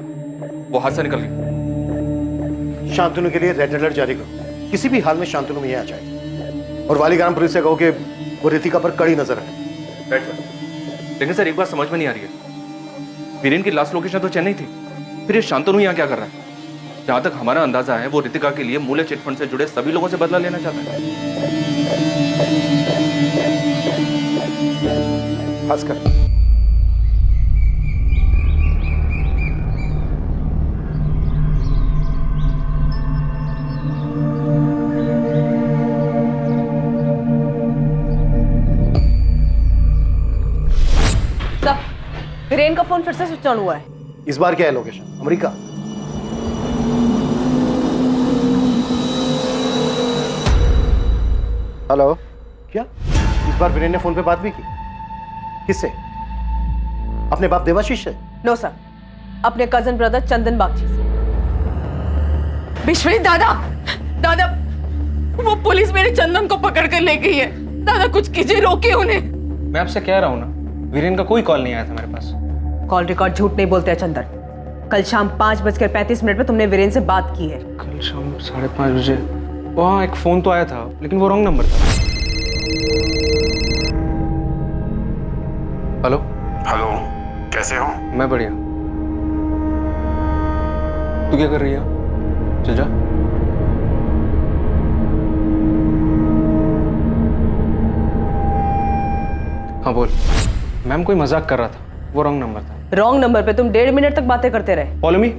वो हाथ से निकल गई। शांतनु के लिए रेड अलर्ट जारी करो, किसी भी हाल में शांतनु में आ जाए, और वालीग्राम पुलिस से कहो कि वो रितिका पर कड़ी नजर है। Right sir. लेकिन सर एक बात समझ में नहीं आ रही है, वीरेन की लास्ट लोकेशन तो चेन्नई थी, फिर ये शांतनु यहाँ क्या कर रहा है? जहां तक हमारा अंदाजा है वो रितिका के लिए मूल्य चिटफंड से जुड़े सभी लोगों से बदला लेना चाहता है। भास्कर, वीरेन का फोन फिर से स्विच ऑन हुआ है। इस बार क्या है लोकेशन? अमेरिका? हेलो, क्या इस बार वीरेन ने फोन पे बात भी की? किससे? अपने बाप देवाशीष से? नो सर, अपने कजन ब्रदर चंदन बागची से। विश्वजीत दादा, दादा वो पुलिस मेरे चंदन को पकड़ कर ले गई है। दादा कुछ कीजिए, रोकिए उन्हें। मैं आपसे कह रहा हूँ ना, वीरेन का कोई कॉल नहीं आया था मेरे पास। कॉल रिकॉर्ड झूठ नहीं बोलते हैं चंदन। कल शाम 5:35 पे तुमने वीरेन से बात की है। कल शाम 5:30 बजे वहाँ एक फोन तो आया था, लेकिन वो रॉन्ग नंबर था। हेलो हेलो, कैसे हो? मैं बढ़िया। तू क्या कर रही है? चल जा। हाँ बोल। मैम कोई मजाक कर रहा था, वो रॉन्ग नंबर था। रॉन्ग नंबर पे तुम 1.5 मिनट तक बातें करते रहे। पॉलोमी,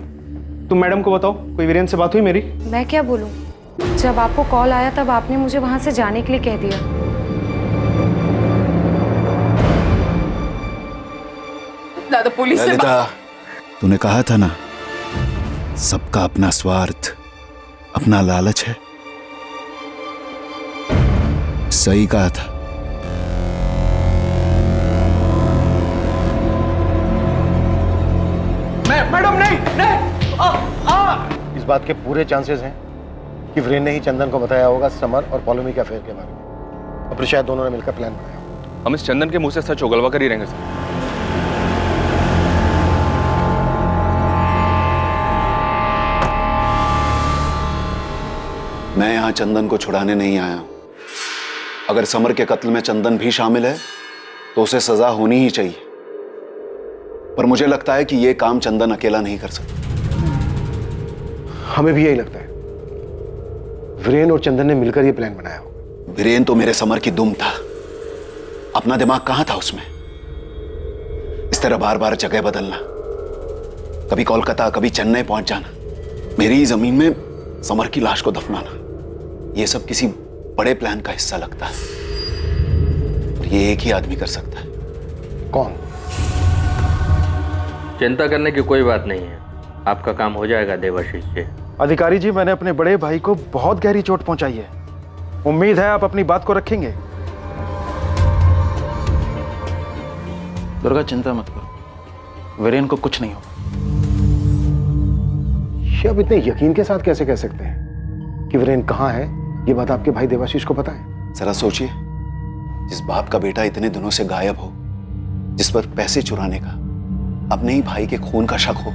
तुम मैडम को बताओ, कोई वीरेन से बात हुई मेरी? मैं क्या बोलूं? जब आपको कॉल आया तब आपने मुझे वहां से जाने के लिए कह दिया। दादा पुलिस से ललिता, तूने कहा था ना, सबका अपना स्वार्थ, अपना लालच है। सही कहा था। मैडम नहीं। इस बात के पूरे चांसेस हैं कि वीरेन ने ही चंदन को बताया होगा समर और पॉलोमी के अफेयर के बारे में, और फिर शायद दोनों ने मिलकर प्लान बनाया। हम इस चंदन के मुंह से सच उगलवा कर ही रहेंगे सर। मैं यहां चंदन को छुड़ाने नहीं आया हूं। अगर समर के कत्ल में चंदन भी शामिल है तो उसे सजा होनी ही चाहिए, पर मुझे लगता है कि यह काम चंदन अकेला नहीं कर सकता। हमें भी यही लगता है। वीरेन और चंदन ने मिलकर यह प्लान बनाया होगा। वीरेन तो मेरे समर की दुम था, अपना दिमाग कहां था उसमें? इस तरह बार बार जगह बदलना, कभी कोलकाता कभी चेन्नई पहुंच जाना, मेरी ही जमीन में समर की लाश को दफनाना, यह सब किसी बड़े प्लान का हिस्सा लगता है। और ये एक ही आदमी कर सकता है। कौन? चिंता करने की कोई बात नहीं है, आपका काम हो जाएगा देवाशीष जी। अधिकारी जी, मैंने अपने बड़े भाई को बहुत गहरी चोट पहुंचाई है। उम्मीद है आप अपनी बात को रखेंगे। दुर्गा, चिंता मत करो, वीरेन को कुछ नहीं होगा। ये आप इतने यकीन के साथ कैसे कह सकते हैं कि वीरेन कहां है? ये बात आपके भाई देवाशीष को पता है? जरा सोचिए, जिस बाप का बेटा इतने दिनों से गायब हो, जिस पर पैसे चुराने का, अपने ही भाई के खून का शक हो,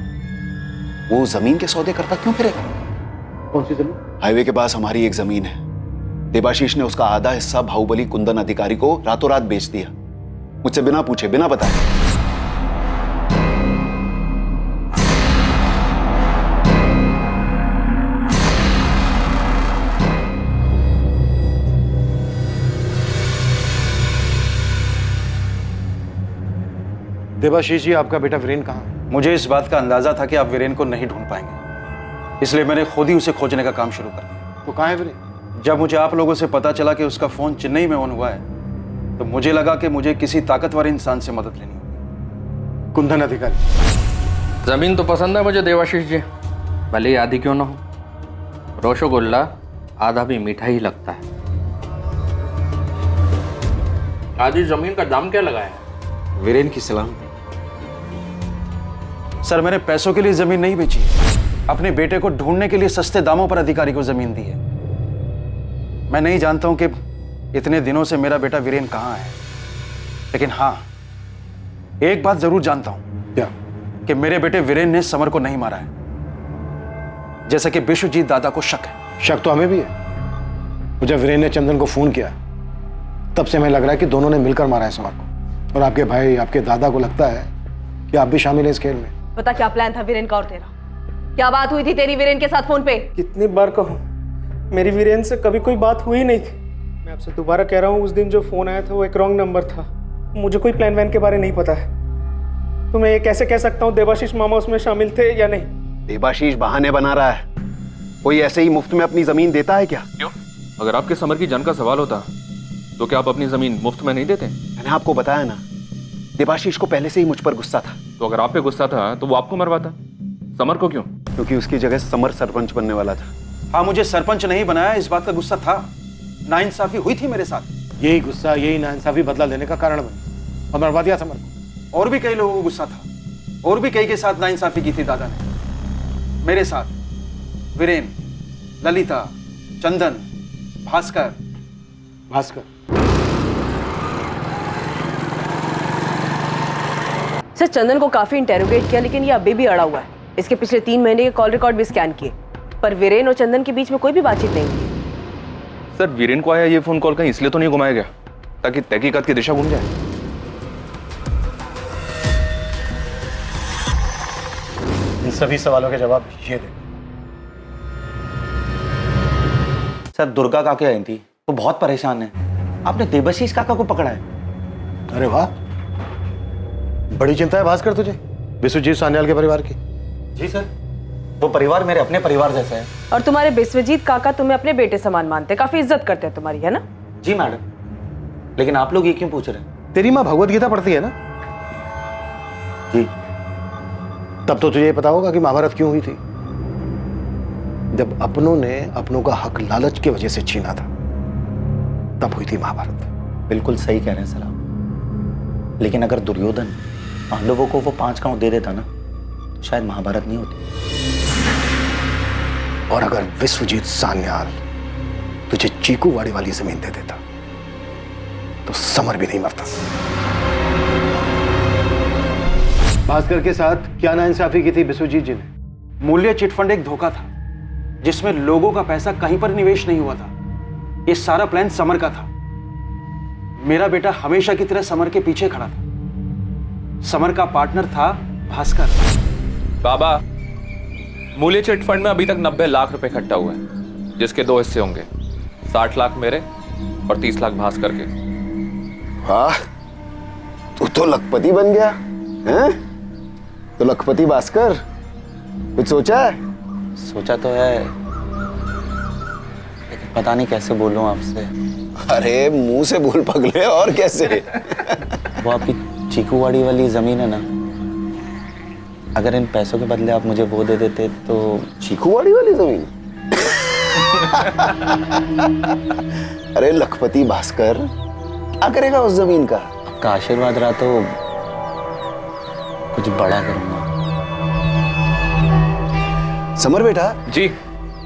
वो जमीन के सौदे करता क्यों फिरेगा? कौन सी जमीन? हाईवे के पास हमारी एक जमीन है। देवाशीष ने उसका आधा हिस्सा बाहुबली कुंदन अधिकारी को रातों रात बेच दिया, मुझसे बिना पूछे, बिना बताए। देवाशीष जी, आपका बेटा वीरेन कहाँ है? मुझे इस बात का अंदाजा था कि आप वीरेन को नहीं ढूंढ पाएंगे, इसलिए मैंने खुद ही उसे खोजने का काम शुरू कर दिया। तो कहाँ है वीरेन? जब मुझे आप लोगों से पता चला कि उसका फोन चेन्नई में ऑन हुआ है, तो मुझे लगा कि मुझे किसी ताकतवर इंसान से मदद लेनी होगी। कुंदन अधिकारी। जमीन तो पसंद है मुझे देवाशीष जी, भले ही आधी क्यों ना हो। रसगुल्ला आधा भी मीठा ही लगता है। आधी जमीन का दाम क्या लगाया है? वीरेन की सलामती। सर, मैंने पैसों के लिए जमीन नहीं बेची, अपने बेटे को ढूंढने के लिए सस्ते दामों पर अधिकारी को जमीन दी है। मैं नहीं जानता हूं कि इतने दिनों से मेरा बेटा वीरेन कहां है, लेकिन हां, एक बात जरूर जानता हूं। क्या? कि मेरे बेटे वीरेन ने समर को नहीं मारा है, जैसा कि विश्वजीत दादा को शक है। शक तो हमें भी है। जब वीरेन ने चंदन को फोन किया, तब से हमें लग रहा है कि दोनों ने मिलकर मारा है समर को। और आपके भाई, आपके दादा को लगता है कि आप भी शामिल हैं इस खेल में। पता क्या प्लान था वीरेन का और तेरा? क्या बात हुई थी तेरी वीरेन के साथ फोन पे? कितनी बार कहूं, मेरी वीरेन से कभी कोई बात हुई नहीं थी। मैं आपसे दोबारा कह रहा हूं, उस दिन जो फोन आया था वो एक रॉन्ग नंबर था। मुझे कोई प्लान वैन के बारे नहीं पता है। तो मैं ये कैसे कह सकता हूँ देवाशीष मामा उसमें शामिल थे या नहीं? देवाशीष बहाने बना रहा है। कोई ऐसे ही मुफ्त में अपनी जमीन देता है क्या? क्यों? अगर आपके समर की जान का सवाल होता तो क्या आप अपनी जमीन मुफ्त में नहीं देते? मैंने आपको बताया ना, देवाशीष को पहले से ही मुझ पर गुस्सा था। तो अगर आप पे गुस्सा था तो वो आपको मरवाता, समर को क्यों? क्योंकि उसकी जगह समर सरपंच बनने वाला था। हाँ, मुझे सरपंच नहीं बनाया, इस बात का गुस्सा था। नाइंसाफी हुई थी मेरे साथ। यही गुस्सा, यही नाइंसाफी बदला लेने का कारण बनी और मरवा दिया समर को। और भी कई लोगों को गुस्सा था, और भी कई के साथ नाइंसाफी की थी दादा ने। मेरे साथ वीरेन, ललिता, चंदन, भास्कर। सर, चंदन को काफी इंटेरोगेट किया लेकिन ये अभी भी अड़ा हुआ है। इसके पिछले 3 महीने के कॉल रिकॉर्ड भी स्कैन किए, पर वीरेन और चंदन के बीच में कोई भी बातचीत नहीं हुई। सर, वीरेन को आया ये फोन कॉल कहीं इसलिए तो नहीं घुमाया गया ताकि तहकीकात की दिशा घूम जाए? इन सभी सवालों के जवाब ये दे। सर, दुर्गा काकी आई थी, वो बहुत परेशान है। आपने देवाशीष काका को पकड़ा है। अरे वाह, बड़ी चिंता है भास्कर तुझे विश्वजीत सान्याल के परिवार की। जी सर, वो परिवार मेरे अपने परिवार जैसा है। और तुम्हारे विश्वजीत काका तुम्हें अपने बेटे समान मानते, काफी इज्जत करते हैं तुम्हारी, है ना? जी मैडम, लेकिन आप लोग ये क्यों पूछ रहे हैं? तेरी माँ भगवत गीता पढ़ती है ना? जी। तब तो तुझे पता होगा कि महाभारत क्यों हुई थी। जब अपनों ने अपनों का हक लालच की वजह से छीना था, तब हुई थी महाभारत। बिल्कुल सही कह रहे हैं सर आप। लेकिन अगर दुर्योधन पांडवों को वो 5 गांव दे देता ना, तो शायद महाभारत नहीं होती। और अगर विश्वजीत सान्याल तुझे चीकूवाड़ी वाली जमीन दे देता, तो समर भी नहीं मरता। भास्कर के साथ क्या नाइंसाफी की थी विश्वजीत जी ने? मूल्य चिटफंड एक धोखा था जिसमें लोगों का पैसा कहीं पर निवेश नहीं हुआ था। ये सारा प्लान समर का था। मेरा बेटा हमेशा की तरह समर के पीछे खड़ा था। समर का पार्टनर था भास्कर। बाबा, मूल्य चिट फंड में अभी तक 90 लाख रुपए इकट्ठा हुए हैं, जिसके 2 हिस्से होंगे, 60 लाख मेरे और 30 लाख भास्कर के। वाह, तू तो लखपति बन गया हैं? तो लखपति भास्कर, कुछ सोचा है? सोचा तो है, लेकिन पता नहीं कैसे बोलूं आपसे। अरे मुंह से बोल पगले, और कैसे? वो आपकी चीकूवाड़ी वाली जमीन है ना, अगर इन पैसों के बदले आप मुझे वो दे देते तो। चीकूवाड़ी वाली जमीन? अरे लखपति भास्कर, क्या करेगा उस जमीन का? आपका आशीर्वाद रहा तो कुछ बड़ा करूंगा। समर बेटा जी,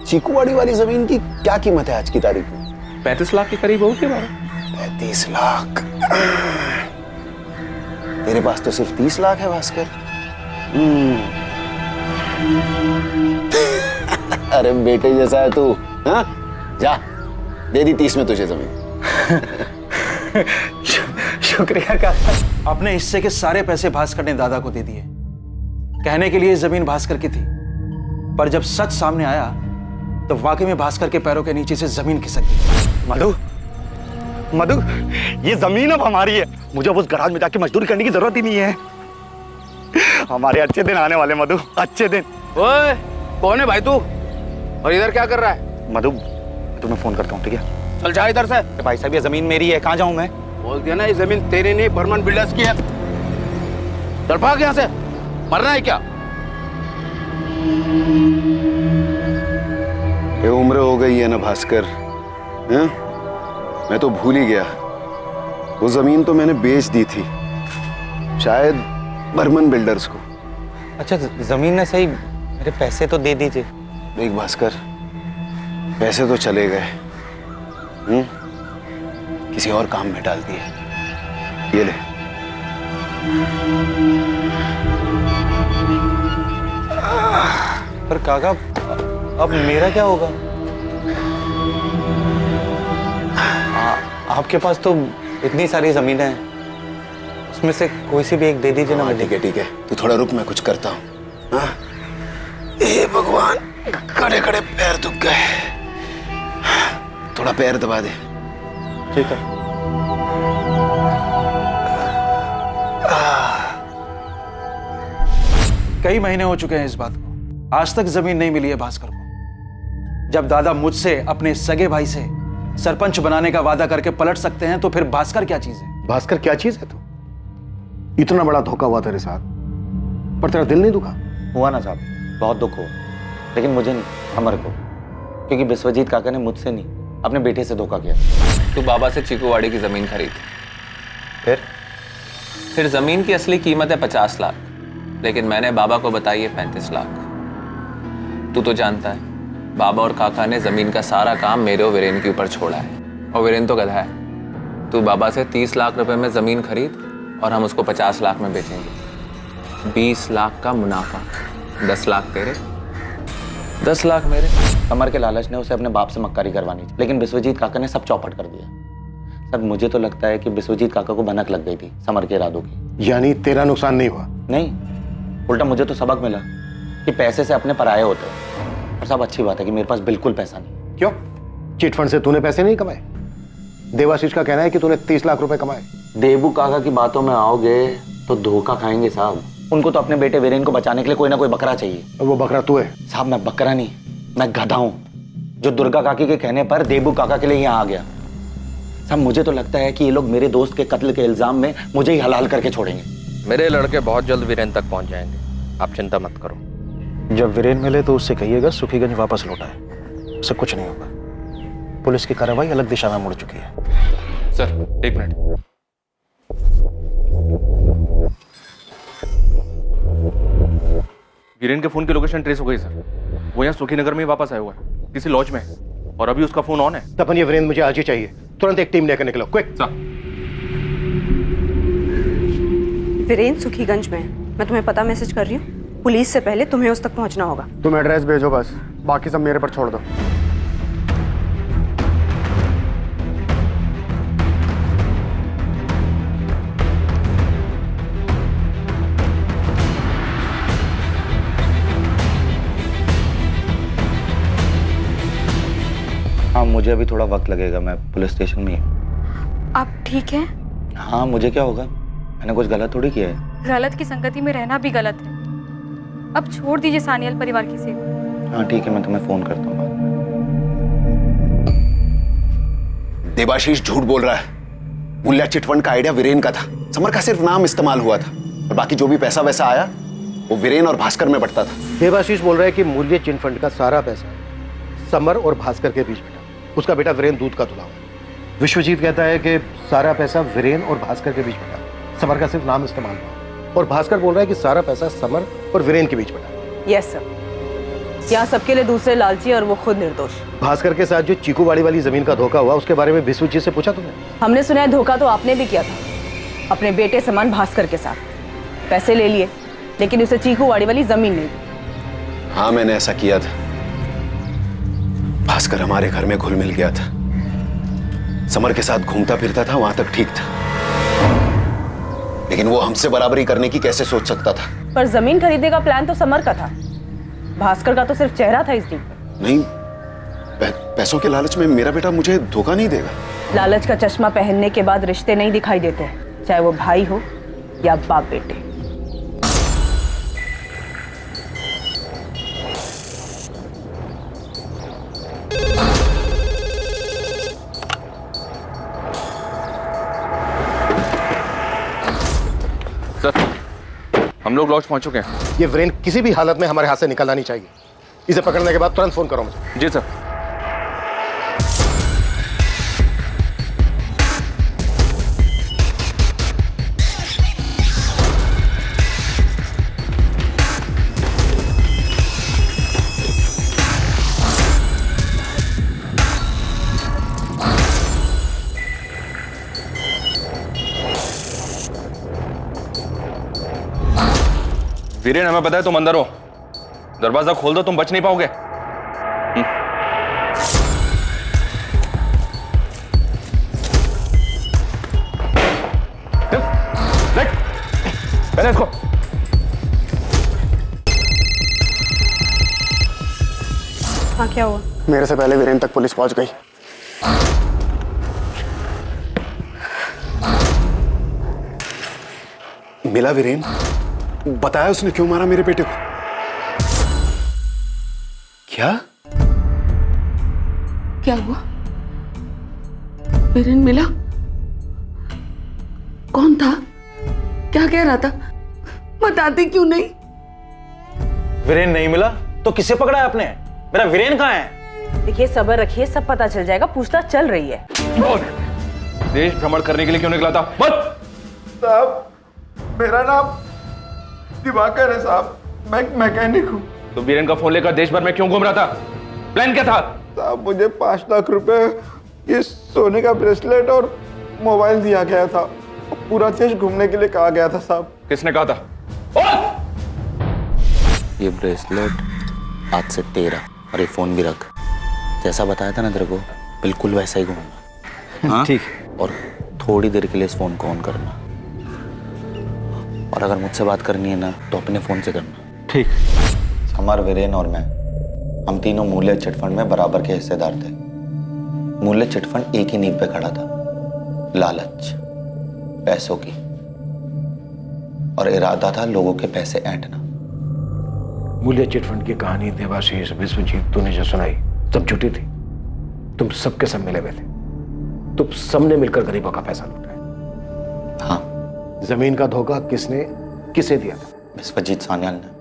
चीकूवाड़ी वाली जमीन की क्या कीमत है आज की तारीख में? 35 लाख के करीब होगी बाबा। 35 लाख? तेरे पास तो सिर्फ 30 लाख है भास्कर। अरे बेटे जैसा है तू। हाँ, जा दे दी 30 में तुझे जमीन। शुक्रिया काका। अपने हिस्से के सारे पैसे भास्कर ने दादा को दे दिए। कहने के लिए जमीन भास्कर की थी, पर जब सच सामने आया तो वाकई में भास्कर के पैरों के नीचे से जमीन खिसक गई। मधु, मधु, ये जमीन अब हमारी है। मुझे अब उस गराज में जाके मजदूरी करने की जरूरत ही नहीं है। हमारे अच्छे दिन आने वाले मधु, अच्छे दिन। ओए, कौन है भाई तू? और इधर क्या कर रहा है? मधु, तुम्हें फोन करता हूँ, ठीक है? चल जा इधर से। भाई साहब, ये जमीन मेरी है, कहाँ जाऊँ मैं? बोल दिया ना, ये जमीन तेरी नहीं, बर्मन बिल्डर्स की है। चल भाग यहाँ से, मरना है क्या? ये उम्र हो गई है ना भास्कर, हैं? मैं तो भूल ही गया। वो जमीन तो मैंने बेच दी थी, शायद बर्मन बिल्डर्स को। अच्छा, जमीन ने सही, मेरे पैसे तो दे दीजिए। देख भास्कर, पैसे तो चले गए, किसी और काम में डाल दिए। ये ले। पर काका, अब मेरा क्या होगा? आपके पास तो इतनी सारी जमीनें हैं, उसमें से कोई सी भी एक दे दीजिए ना। ठीक है ठीक है, तू थोड़ा रुक, मैं कुछ करता हूँ। हाँ? हे भगवान, खड़े खड़े पैर दुख गए, थोड़ा पैर दबा दे। ठीक है। कई महीने हो चुके हैं इस बात को, आज तक जमीन नहीं मिली है भास्कर को। जब दादा मुझसे अपने सगे भाई से सरपंच बनाने का वादा करके पलट सकते हैं तो फिर भास्कर क्या चीज है? भास्कर क्या चीज है? तो इतना बड़ा धोखा हुआ तेरे साथ, पर तेरा दिल नहीं दुखा? हुआ ना साहब, बहुत दुख हुआ, लेकिन मुझे नहीं, अमर को, क्योंकि विश्वजीत काका ने मुझसे नहीं अपने बेटे से धोखा किया। तू बाबा से चीकूवाड़ी की जमीन खरीद, फिर जमीन की असली कीमत है 50 लाख, लेकिन मैंने बाबा को बताई है 35 लाख। तू तो जानता है बाबा और काका ने जमीन का सारा काम मेरे और वीरेन के ऊपर छोड़ा है, और वीरेन तो गधा है। तू बाबा से 30 लाख रुपए में जमीन खरीद और हम उसको 50 लाख में बेचेंगे। 20 लाख का मुनाफा, 10 लाख तेरे, 10 लाख मेरे। अमर के लालच ने उसे अपने बाप से मक्कारी करवानी थी, लेकिन विश्वजीत काका ने सब चौपट कर दिया। सर मुझे तो लगता है कि विश्वजीत काका को भनक लग गई थी समर के इरादों की। यानी तेरा नुकसान नहीं हुआ? नहीं, उल्टा मुझे तो सबक मिला कि पैसे से अपने पराये होते हैं। और सब अच्छी बात है कि मेरे पास बिल्कुल पैसा नहीं। क्यों? चिट फंड से तूने पैसे नहीं कमाए? देवाशीष का कहना है कि तूने 30 लाख रुपए कमाए। देबू काका की बातों में आओगे तो धोखा खाएंगे साहब। उनको तो अपने बेटे वीरेन को बचाने के लिए कोई ना कोई बकरा चाहिए। और वो बकरा तू है? साहब मैं बकरा नहीं, मैं गधा हूं, जो दुर्गा काकी के कहने पर देबू काका के लिए यहाँ आ गया। साहब मुझे तो लगता है कि ये लोग मेरे दोस्त के कत्ल के इल्जाम में मुझे ही हलाल करके छोड़ेंगे। मेरे लड़के बहुत जल्द वीरेन तक पहुंच जाएंगे, आप चिंता मत करो। जब वीरेन मिले तो उससे कहिएगा सुखीगंज वापस लौटाए, उससे कुछ नहीं होगा। पुलिस की कार्रवाई अलग दिशा में मुड़ चुकी है। Sir 1 minute. वीरेन के फोन की लोकेशन ट्रेस हो गई सर, वो यहाँ सुखीनगर में वापस आया हुआ है, किसी लॉज में है, और अभी उसका फोन ऑन है। तपन ये वीरेन मुझे आज ही चाहिए, तुरंत एक टीम लेकर निकलो, क्विक। वीरेन सुखीगंज में है, मैं तुम्हें पता मैसेज कर रही हूँ। पुलिस से पहले तुम्हें उस तक पहुंचना होगा। तुम एड्रेस भेजो बस, बाकी सब मेरे पर छोड़ दो। हाँ मुझे अभी थोड़ा वक्त लगेगा, मैं पुलिस स्टेशन में ही हूँ। आप ठीक हैं? हाँ मुझे क्या होगा, मैंने कुछ गलत थोड़ी किया है। गलत की संगति में रहना भी गलत है। अब छोड़ दीजिए सानियल परिवार की सेवा। हाँ ठीक है, मैं तुम्हें फोन करता हूँ। देवाशीष झूठ बोल रहा है। मुल्ला चिटफंड का आइडिया वीरेन का था, समर का सिर्फ नाम इस्तेमाल हुआ था, और बाकी जो भी पैसा वैसा आया वो वीरेन और भास्कर में बंटता था। देवाशीष बोल रहा है कि मूल्य चिट फंड का सारा पैसा समर और भास्कर के बीच में था, उसका बेटा वीरेन दूध का धुला हुआ। विश्वजीत कहता है कि सारा पैसा वीरेन और भास्कर के बीच में था, समर का सिर्फ नाम इस्तेमाल हुआ, और भास्कर बोल रहा है कि सारा पैसा समर और वीरेन के बीच में था। यस सर, यहाँ सबके लिए दूसरे लालची और वो खुद निर्दोष। भास्कर के साथ जो चीकूवाड़ी वाली जमीन का धोखा हुआ उसके बारे में विश्वजीत से पूछा तुमने? हमने सुना है धोखा तो आपने भी किया था, अपने बेटे समान भास्कर के साथ। पैसे ले लिए, लेकिन उसे चीकूवाड़ी वाली जमीन नहीं दी। हाँ मैंने ऐसा किया था। भास्कर हमारे घर में घुल मिल गया था, समर के साथ घूमता फिरता था, वहां तक ठीक था, लेकिन वो हमसे बराबरी करने की कैसे सोच सकता था? पर जमीन खरीदने का प्लान तो समर का था, भास्कर का तो सिर्फ चेहरा था इस डील पे। नहीं, पैसों के लालच में मेरा बेटा मुझे धोखा नहीं देगा। लालच का चश्मा पहनने के बाद रिश्ते नहीं दिखाई देते हैं, चाहे वो भाई हो या बाप बेटे। सर हम लोग लॉज पहुंच चुके हैं। ये वीरेन किसी भी हालत में हमारे हाथ से निकलना नहीं चाहिए, इसे पकड़ने के बाद तुरंत फोन करो मुझे। जी सर। वीरेन हमें पता है तुम अंदर हो, दरवाजा खोल दो, तुम बच नहीं पाओगे। पहले इसको। हाँ क्या हुआ? मेरे से पहले वीरेन तक पुलिस पहुंच गई। मिला वीरेन? बताया उसने क्यों मारा मेरे बेटे को? क्या क्या हुआ? वीरेन मिला? कौन था? क्या कह रहा था? बताते क्यों नहीं? वीरेन नहीं मिला तो किसे पकड़ा है आपने? मेरा वीरेन कहाँ है? देखिए सब्र रखिए, सब पता चल जाएगा, पूछताछ चल रही है। देश भ्रमण करने के लिए क्यों निकला था? बस साहब, मेरा नाम दिवाकर है साहब, मैं मैकेनिक हूँ। तो वीरेन का फोन लेकर देश भर में क्यों घूम रहा था? प्लान क्या था? साहब मुझे 5 लाख रुपए, ये सोने का ब्रेसलेट और मोबाइल दिया गया था। पूरा देश घूमने के लिए कहा गया था साहब। किसने कहा था? ये ब्रेसलेट आज से तेरा, और ये फोन भी रख। जैसा बताया था ना तेरे को, बिल्कुल वैसा ही घूमना। हाँ? ठीक। और थोड़ी देर के लिए इस फोन को ऑन करना, और अगर मुझसे बात करनी है ना तो अपने फोन से करना। ठीक। समर, वीरेन और मैं, हम तीनों मूल्य चिटफंड में बराबर के हिस्सेदार थे। मूल्य चिटफंड एक ही नींव पे खड़ा था, लालच, पैसों की, और इरादा था लोगों के पैसे ऐंठना। मूल्य चिटफंड की कहानी देवाशीष, विश्वजीत, तूने जो सुनाई सब झूठी थी। तुम सबके सब मिले हुए थे, तुम सबने मिलकर गरीबों का पैसा लूटा है। हाँ। जमीन का धोखा किसने किसे दिया था? विश्वजीत सान्याल ने।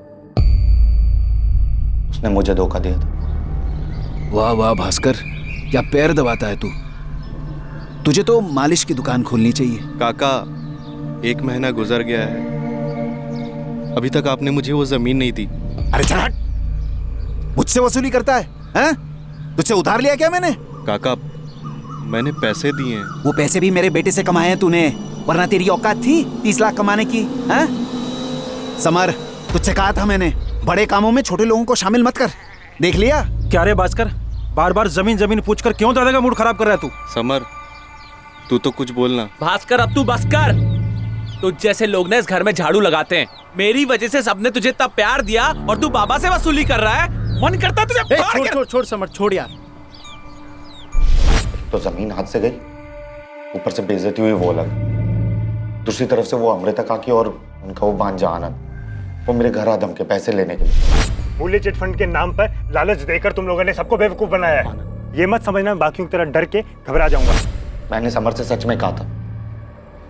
उसने मुझे धोखा दिया था। वाह वाह भास्कर, क्या पैर दबाता है तू। तुझे तो मालिश की दुकान खोलनी चाहिए। काका, 1 महीना गुजर गया है, अभी तक आपने मुझे वो जमीन नहीं दी। अरे चल हट, मुझसे वसूली करता है, हैं? तुझसे उधार लिया क्या मैंने? काका, मैंने पैसे दिए हैं। वो पैसे भी मेरे बेटे से कमाए हैं तूने, वरना तेरी औकात थी 30 लाख कमाने की, हैं? समर, तुझसे कहा था मैंने, बड़े कामों में छोटे लोगों को शामिल मत कर। देख लिया? क्या रे भास्कर, बार बार जमीन जमीन पूछकर क्यों दादा का मूड खराब कर रहा है तू? समर, तू तो कुछ बोलना। भास्कर, अब तू बस कर। तुझ जैसे लोग ना इस घर में झाड़ू लगाते हैं। मेरी वजह से सबने तुझे इतना प्यार दिया और तू बाबा से वसूली कर रहा है। मन करता तुझे छोड़ छोड़ छोड़ समर, छोड़ यार। तो जमीन हाथ से गई, ऊपर से बेइज्जती हुई वो अलग। दूसरी तरफ से वो अमृता काकी और उनका वो भांजा आनंद, वो मेरे घर आदम के पैसे लेने के लिए। मूल्य चिटफंड के नाम पर लालच देकर तुम लोगों ने सबको बेवकूफ बनाया है। ये मत समझना बाकियों की तरह डर के घबरा जाऊंगा। मैंने समर से सच में कहा था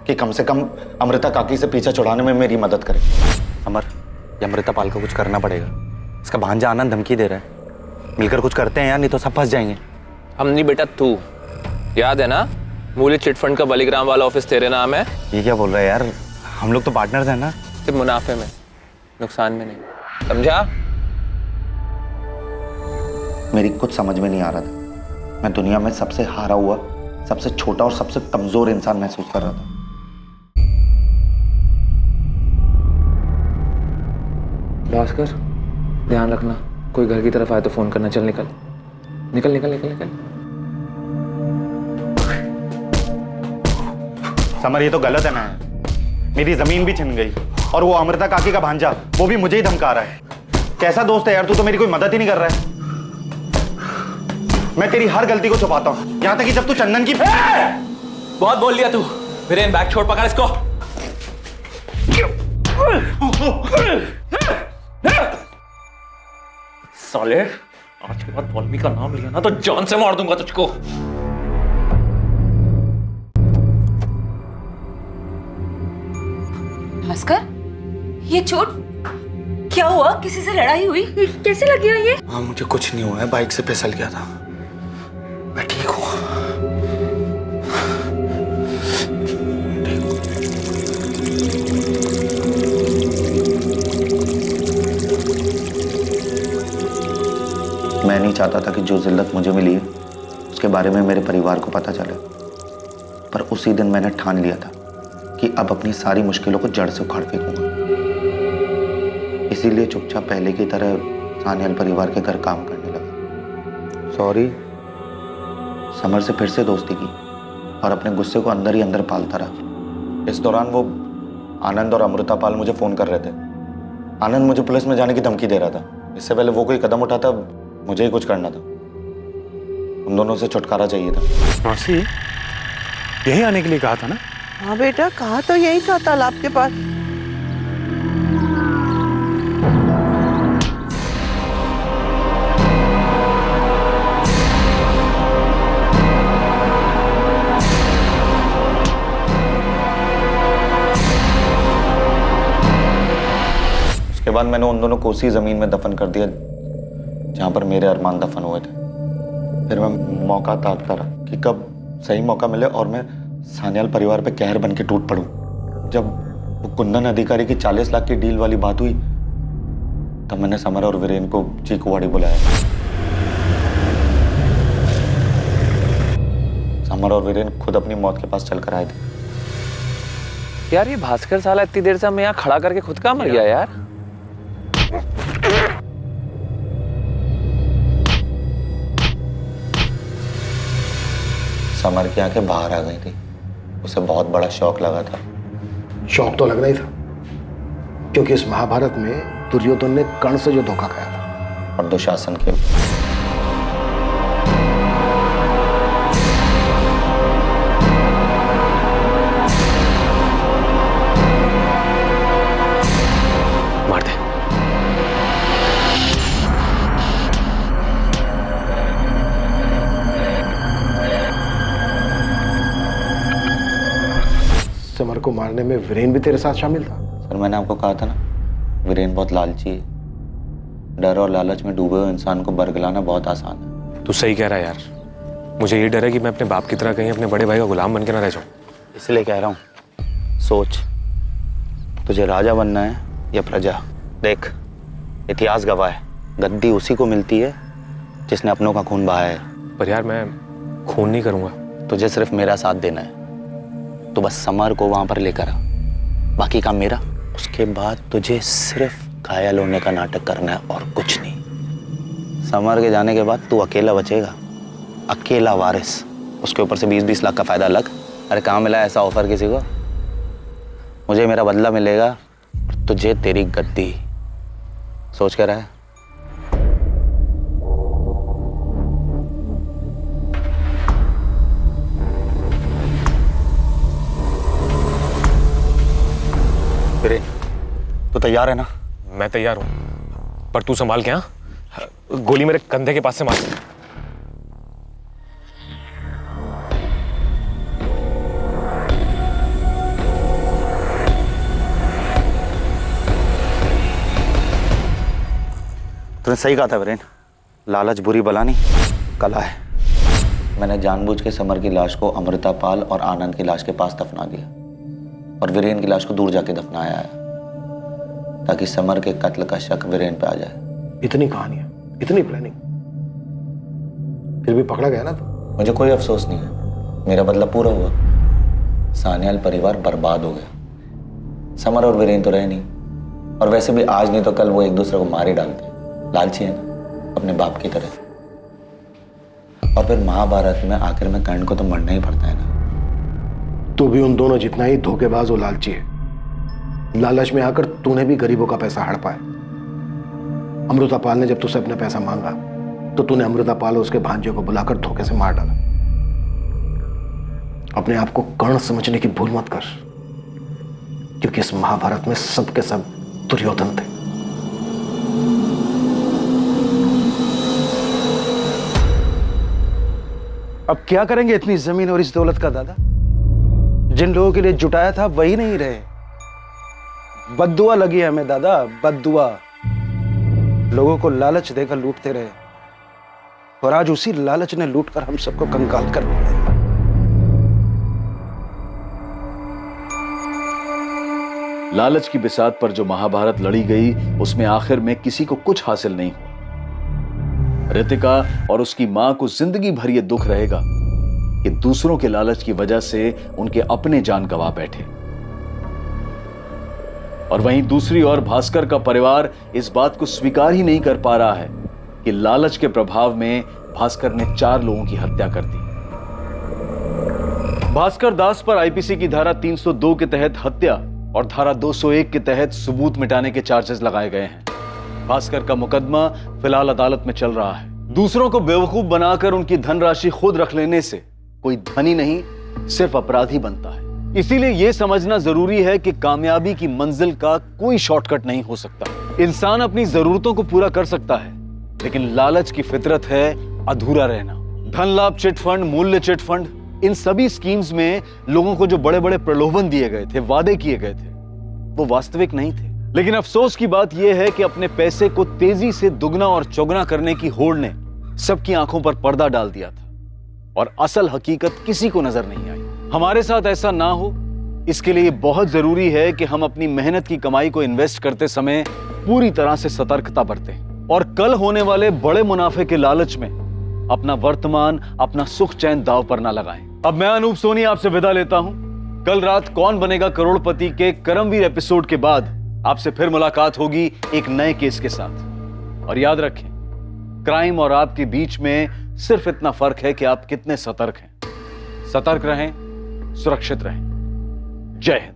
कि कम से कम अमृता काकी से पीछा छुड़ाने में मेरी मदद करे। समर, ये अमृता पाल को कुछ करना पड़ेगा। इसका भांजा आनंद धमकी दे रहा है, मिलकर कुछ करते हैं यार, नहीं तो सब फंस जाएंगे। हम नहीं बेटा, तू याद है ना, मूल्य चिटफंड का बलिग्राम वाला ऑफिस तेरे नाम है। ये क्या बोल रहा है यार, हम लोग तो पार्टनर्स हैं ना। सिर्फ मुनाफे में, नुकसान में नहीं, समझा? मेरी कुछ समझ में नहीं आ रहा था। मैं दुनिया में सबसे हारा हुआ, सबसे छोटा और सबसे कमजोर इंसान महसूस कर रहा था। भास्कर, ध्यान रखना, कोई घर की तरफ आए तो फोन करना। चल निकल निकल निकल निकल निकल। समर, ये तो गलत है ना। मेरी जमीन भी छिन गई, और वो अमृता काकी का भांजा, वो भी मुझे ही धमका रहा है। कैसा दोस्त है यार तू, तो मेरी कोई मदद ही नहीं कर रहा है। मैं तेरी हर गलती को छुपाता हूं, यहां तक कि जब तू चंदन की बहुत बोल लिया तू। वीरेन, बैग छोड़, पकड़ इसको। साले, आज के बाद पॉलमी का नाम लिया ना तो जान से मार दूंगा तुझको। भास्कर, ये चोट क्या हुआ? किसी से लड़ाई हुई? कैसे लगी है ये? हाँ, मुझे कुछ नहीं हुआ है, बाइक से फिसल गया था, मैं ठीक हूँ। मैं नहीं चाहता था कि जो जिल्लत मुझे मिली है उसके बारे में मेरे परिवार को पता चले, पर उसी दिन मैंने ठान लिया था कि अब अपनी सारी मुश्किलों को जड़ से उखाड़ फेंकूंगा। इसीलिए चुपचाप पहले की तरह सान्याल परिवार के घर काम करने लगा। सॉरी, समर से फिर से दोस्ती की और अपने गुस्से को अंदर ही अंदर पालता रहा। इस दौरान वो आनंद और अमृता पाल मुझे फोन कर रहे थे। आनंद मुझे पुलिस में जाने की धमकी दे रहा था। इससे पहले वो कोई कदम उठाता, मुझे ही कुछ करना था। उन दोनों से छुटकारा चाहिए था। मौसी, यही आने के लिए कहा था ना? हाँ बेटा, कहा तो यही था, तालाब के पास। बाद मैंने उन दोनों को उसी जमीन में दफन कर दिया जहां पर मेरे अरमान दफन हुए थे। फिर मैं मौका ताकता रहा कि कब सही मौका मिले और मैं सान्याल परिवार पे कहर बन के टूट पड़ूं। जब वो कुंदन अधिकारी की 40 लाख की डील वाली बात हुई तब मैंने समर और वीरेन को चीकूवाड़ी बुलाया। समर और वीरेन खुद अपनी मौत के पास चलकर आए थे। यार ये भास्कर साला इतनी देर से हमें यहाँ खड़ा करके खुद का मर गया यार। समर की आंखें बाहर आ गई थी। उसे बहुत बड़ा शौक लगा था। शौक तो लगना ही था, क्योंकि इस महाभारत में दुर्योधन ने कर्ण से जो धोखा खाया था। और दुशासन के मार दे। समर को मारने में वीरेन भी तेरे साथ शामिल था? सर मैंने आपको कहा था ना, वीरेन बहुत लालची है। डर और लालच में डूबे हुए इंसान को बरगलाना बहुत आसान है। तू सही कह रहा है यार। मुझे ये डर है कि मैं अपने बाप की तरह कहीं अपने बड़े भाई का गुलाम बन के ना रह जाऊं। इसलिए कह रहा हूं, सोच, तुझे राजा बनना है या प्रजा। देख, इतिहास गवाह है, गद्दी उसी को मिलती है जिसने अपनों का खून बहाया है। पर यार मैं खून नहीं करूंगा। तुझे सिर्फ मेरा साथ देना है। तो बस समर को वहां पर लेकर आ, बाकी काम मेरा। उसके बाद तुझे सिर्फ घायल होने का नाटक करना है और कुछ नहीं। समर के जाने के बाद तू अकेला बचेगा, अकेला वारिस। उसके ऊपर से 20-20 लाख का फायदा अलग। अरे कहाँ मिला ऐसा ऑफर किसी को? मुझे मेरा बदला मिलेगा और तुझे तेरी गद्दी। सोच कर रहा है? तो तैयार है ना? मैं तैयार हूं, पर तू संभाल के। हाँ, गोली मेरे कंधे के पास से मार। तूने सही कहा था वीरेन, लालच बुरी बला नहीं, कला है। मैंने जानबूझ के समर की लाश को अमृतापाल और आनंद की लाश के पास दफना दिया और वीरेन की लाश को दूर जाके दफनाया है, ताकि समर के कत्ल का शक वीरेन पे आ जाए। इतनी कहानियां, इतनी प्लानिंग, फिर भी पकड़ा गया ना तो? मुझे कोई अफसोस नहीं है, मेरा बदला पूरा हुआ। सान्याल परिवार बर्बाद हो गया। समर और वीरेन तो रहे नहीं, और वैसे भी आज नहीं तो कल वो एक दूसरे को मार ही डालते। लालची है ना, अपने बाप की तरह। और फिर महाभारत में आखिर में कर्ण को तो मरना ही पड़ता है ना। तू भी उन दोनों जितना ही धोखेबाज और लालची है। लालच में आकर तूने भी गरीबों का पैसा हड़पा है। अमृतापाल ने जब तुझसे अपना पैसा मांगा तो तूने अमृतापाल और उसके भांजे को बुलाकर धोखे से मार डाला। अपने आप को कर्ण समझने की भूल मत कर, क्योंकि इस महाभारत में सब के सब दुर्योधन थे। अब क्या करेंगे इतनी जमीन और इस दौलत का दादा? जिन लोगों के लिए जुटाया था वही नहीं रहे। बद्दुआ लगी है हमें दादा, बद्दुआ। लोगों को लालच देकर लूटते रहे, और आज उसी लालच ने लूटकर हम सबको कंगाल कर दिया। लालच की बिसात पर जो महाभारत लड़ी गई, उसमें आखिर में किसी को कुछ हासिल नहीं हुआ। रितिका और उसकी मां को जिंदगी भर यह दुख रहेगा कि दूसरों के लालच की वजह से उनके अपने जान गंवा बैठे। और वहीं दूसरी ओर भास्कर का परिवार इस बात को स्वीकार ही नहीं कर पा रहा है कि लालच के प्रभाव में भास्कर ने 4 लोगों की हत्या कर दी। भास्कर दास पर आईपीसी की धारा 302 के तहत हत्या और धारा 201 के तहत सबूत मिटाने के चार्जेस लगाए गए हैं। भास्कर का मुकदमा फिलहाल अदालत में चल रहा है। दूसरों को बेवकूफ बनाकर उनकी धनराशि खुद रख लेने से कोई धनी नहीं, सिर्फ अपराधी बनता है। इसीलिए यह समझना जरूरी है कि कामयाबी की मंजिल का कोई शॉर्टकट नहीं हो सकता। इंसान अपनी जरूरतों को पूरा कर सकता है, लेकिन लालच की फितरत है अधूरा रहना। धन लाभ चिट फंड, मूल्य चिट फंड, इन सभी स्कीम्स में लोगों को जो बड़े बड़े प्रलोभन दिए गए थे, वादे किए गए थे, वो वास्तविक नहीं थे। लेकिन अफसोस की बात यह है कि अपने पैसे को तेजी से दुगना और चौगुना करने की होड़ ने सबकी आंखों पर पर्दा डाल दिया था और असल हकीकत किसी को नजर नहीं आई। हमारे साथ ऐसा ना हो, इसके लिए बहुत जरूरी है कि हम अपनी मेहनत की कमाई को इन्वेस्ट करते समय पूरी तरह से सतर्कता बरतें और कल होने वाले बड़े मुनाफे के लालच में अपना वर्तमान, अपना सुख चैन दांव पर ना लगाएं। अब मैं अनूप सोनी आपसे विदा लेता हूं। कल रात कौन बनेगा करोड़पति के करमवीर एपिसोड के बाद आपसे फिर मुलाकात होगी एक नए केस के साथ। और याद रखें, क्राइम और आपके बीच में सिर्फ इतना फर्क है कि आप कितने सतर्क हैं। सतर्क रहें, सुरक्षित रहें। जय हिंद।